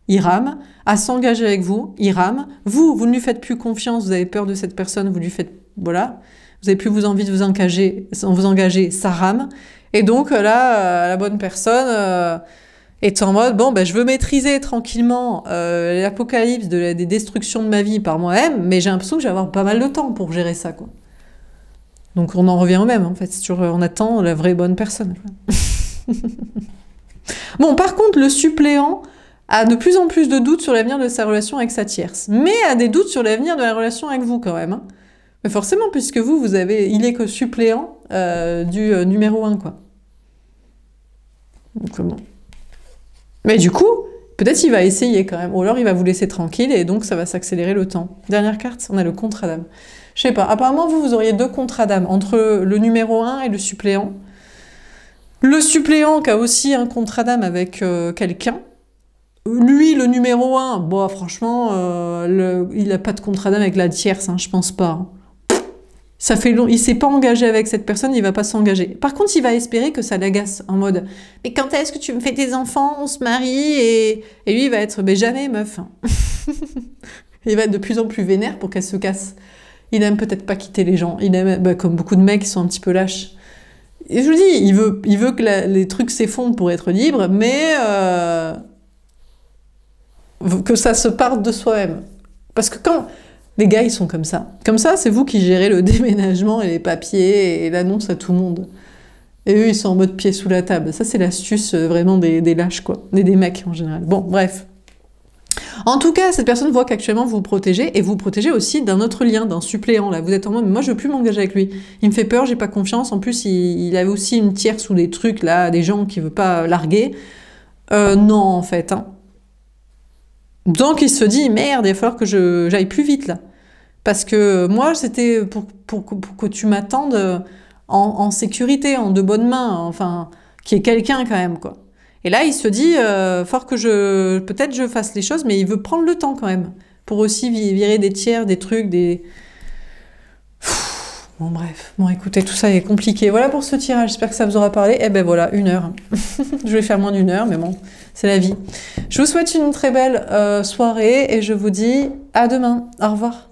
il rame, à s'engager avec vous, il rame. Vous ne lui faites plus confiance, vous avez peur de cette personne, vous lui faites, voilà, vous avez plus envie de vous engager, ça rame. Et donc là, la bonne personne est en mode, bon, ben, je veux maîtriser tranquillement l'apocalypse des destructions de ma vie par moi-même, mais j'ai l'impression que je vais avoir pas mal de temps pour gérer ça, quoi. Donc on en revient au même, en fait, on attend la vraie bonne personne. Bon, par contre, le suppléant a de plus en plus de doutes sur l'avenir de sa relation avec sa tierce, mais a des doutes sur l'avenir de la relation avec vous, quand même. Hein. Mais forcément, puisque il est que suppléant du numéro 1, quoi. Donc, bon. Mais du coup, peut-être il va essayer, quand même, ou alors il va vous laisser tranquille, et donc ça va s'accélérer le temps. Dernière carte, on a le contrat d'âme. Je sais pas, apparemment vous auriez 2 contrats d'âme, entre le numéro 1 et le suppléant. Le suppléant qui a aussi un contrat d'âme avec quelqu'un. Lui, le numéro 1, bon, franchement, il n'a pas de contrat d'âme avec la tierce, hein, je pense pas. Ça fait long, il s'est pas engagé avec cette personne, il va pas s'engager. Par contre, il va espérer que ça l'agace, en mode « Mais quand est-ce que tu me fais tes enfants, on se marie ?» Et lui, il va être « Mais jamais, meuf. » Il va être de plus en plus vénère pour qu'elle se casse. Il n'aime peut-être pas quitter les gens. Il aime, comme beaucoup de mecs qui sont un petit peu lâches. Et je vous dis, il veut que les trucs s'effondrent pour être libre, mais que ça se parte de soi-même. Parce que quand les gars, ils sont comme ça. Comme ça, c'est vous qui gérez le déménagement et les papiers et l'annonce à tout le monde. Et eux, ils sont en mode pied sous la table. Ça, c'est l'astuce vraiment des lâches, quoi. Des mecs, en général. Bon, bref. En tout cas, cette personne voit qu'actuellement vous vous protégez, et vous vous protégez aussi d'un autre lien, d'un suppléant. Là, vous êtes en mode, moi je veux plus m'engager avec lui. Il me fait peur, j'ai pas confiance. En plus, il avait aussi une tierce ou des trucs là, des gens qu'il veut pas larguer. Non, en fait. Hein. Donc il se dit, merde, il va falloir que j'aille plus vite là. Parce que moi, c'était pour que tu m'attendes en sécurité, en de bonnes mains, enfin, qu'il y ait quelqu'un quand même, quoi. Et là, il se dit, fort que peut-être je fasse les choses, mais il veut prendre le temps quand même, pour aussi virer des tiers, des trucs, des... Bon, bref. Bon, écoutez, tout ça est compliqué. Voilà pour ce tirage. J'espère que ça vous aura parlé. Eh ben voilà, 1 heure. Je vais faire moins d'1 heure, mais bon, c'est la vie. Je vous souhaite une très belle soirée et je vous dis à demain. Au revoir.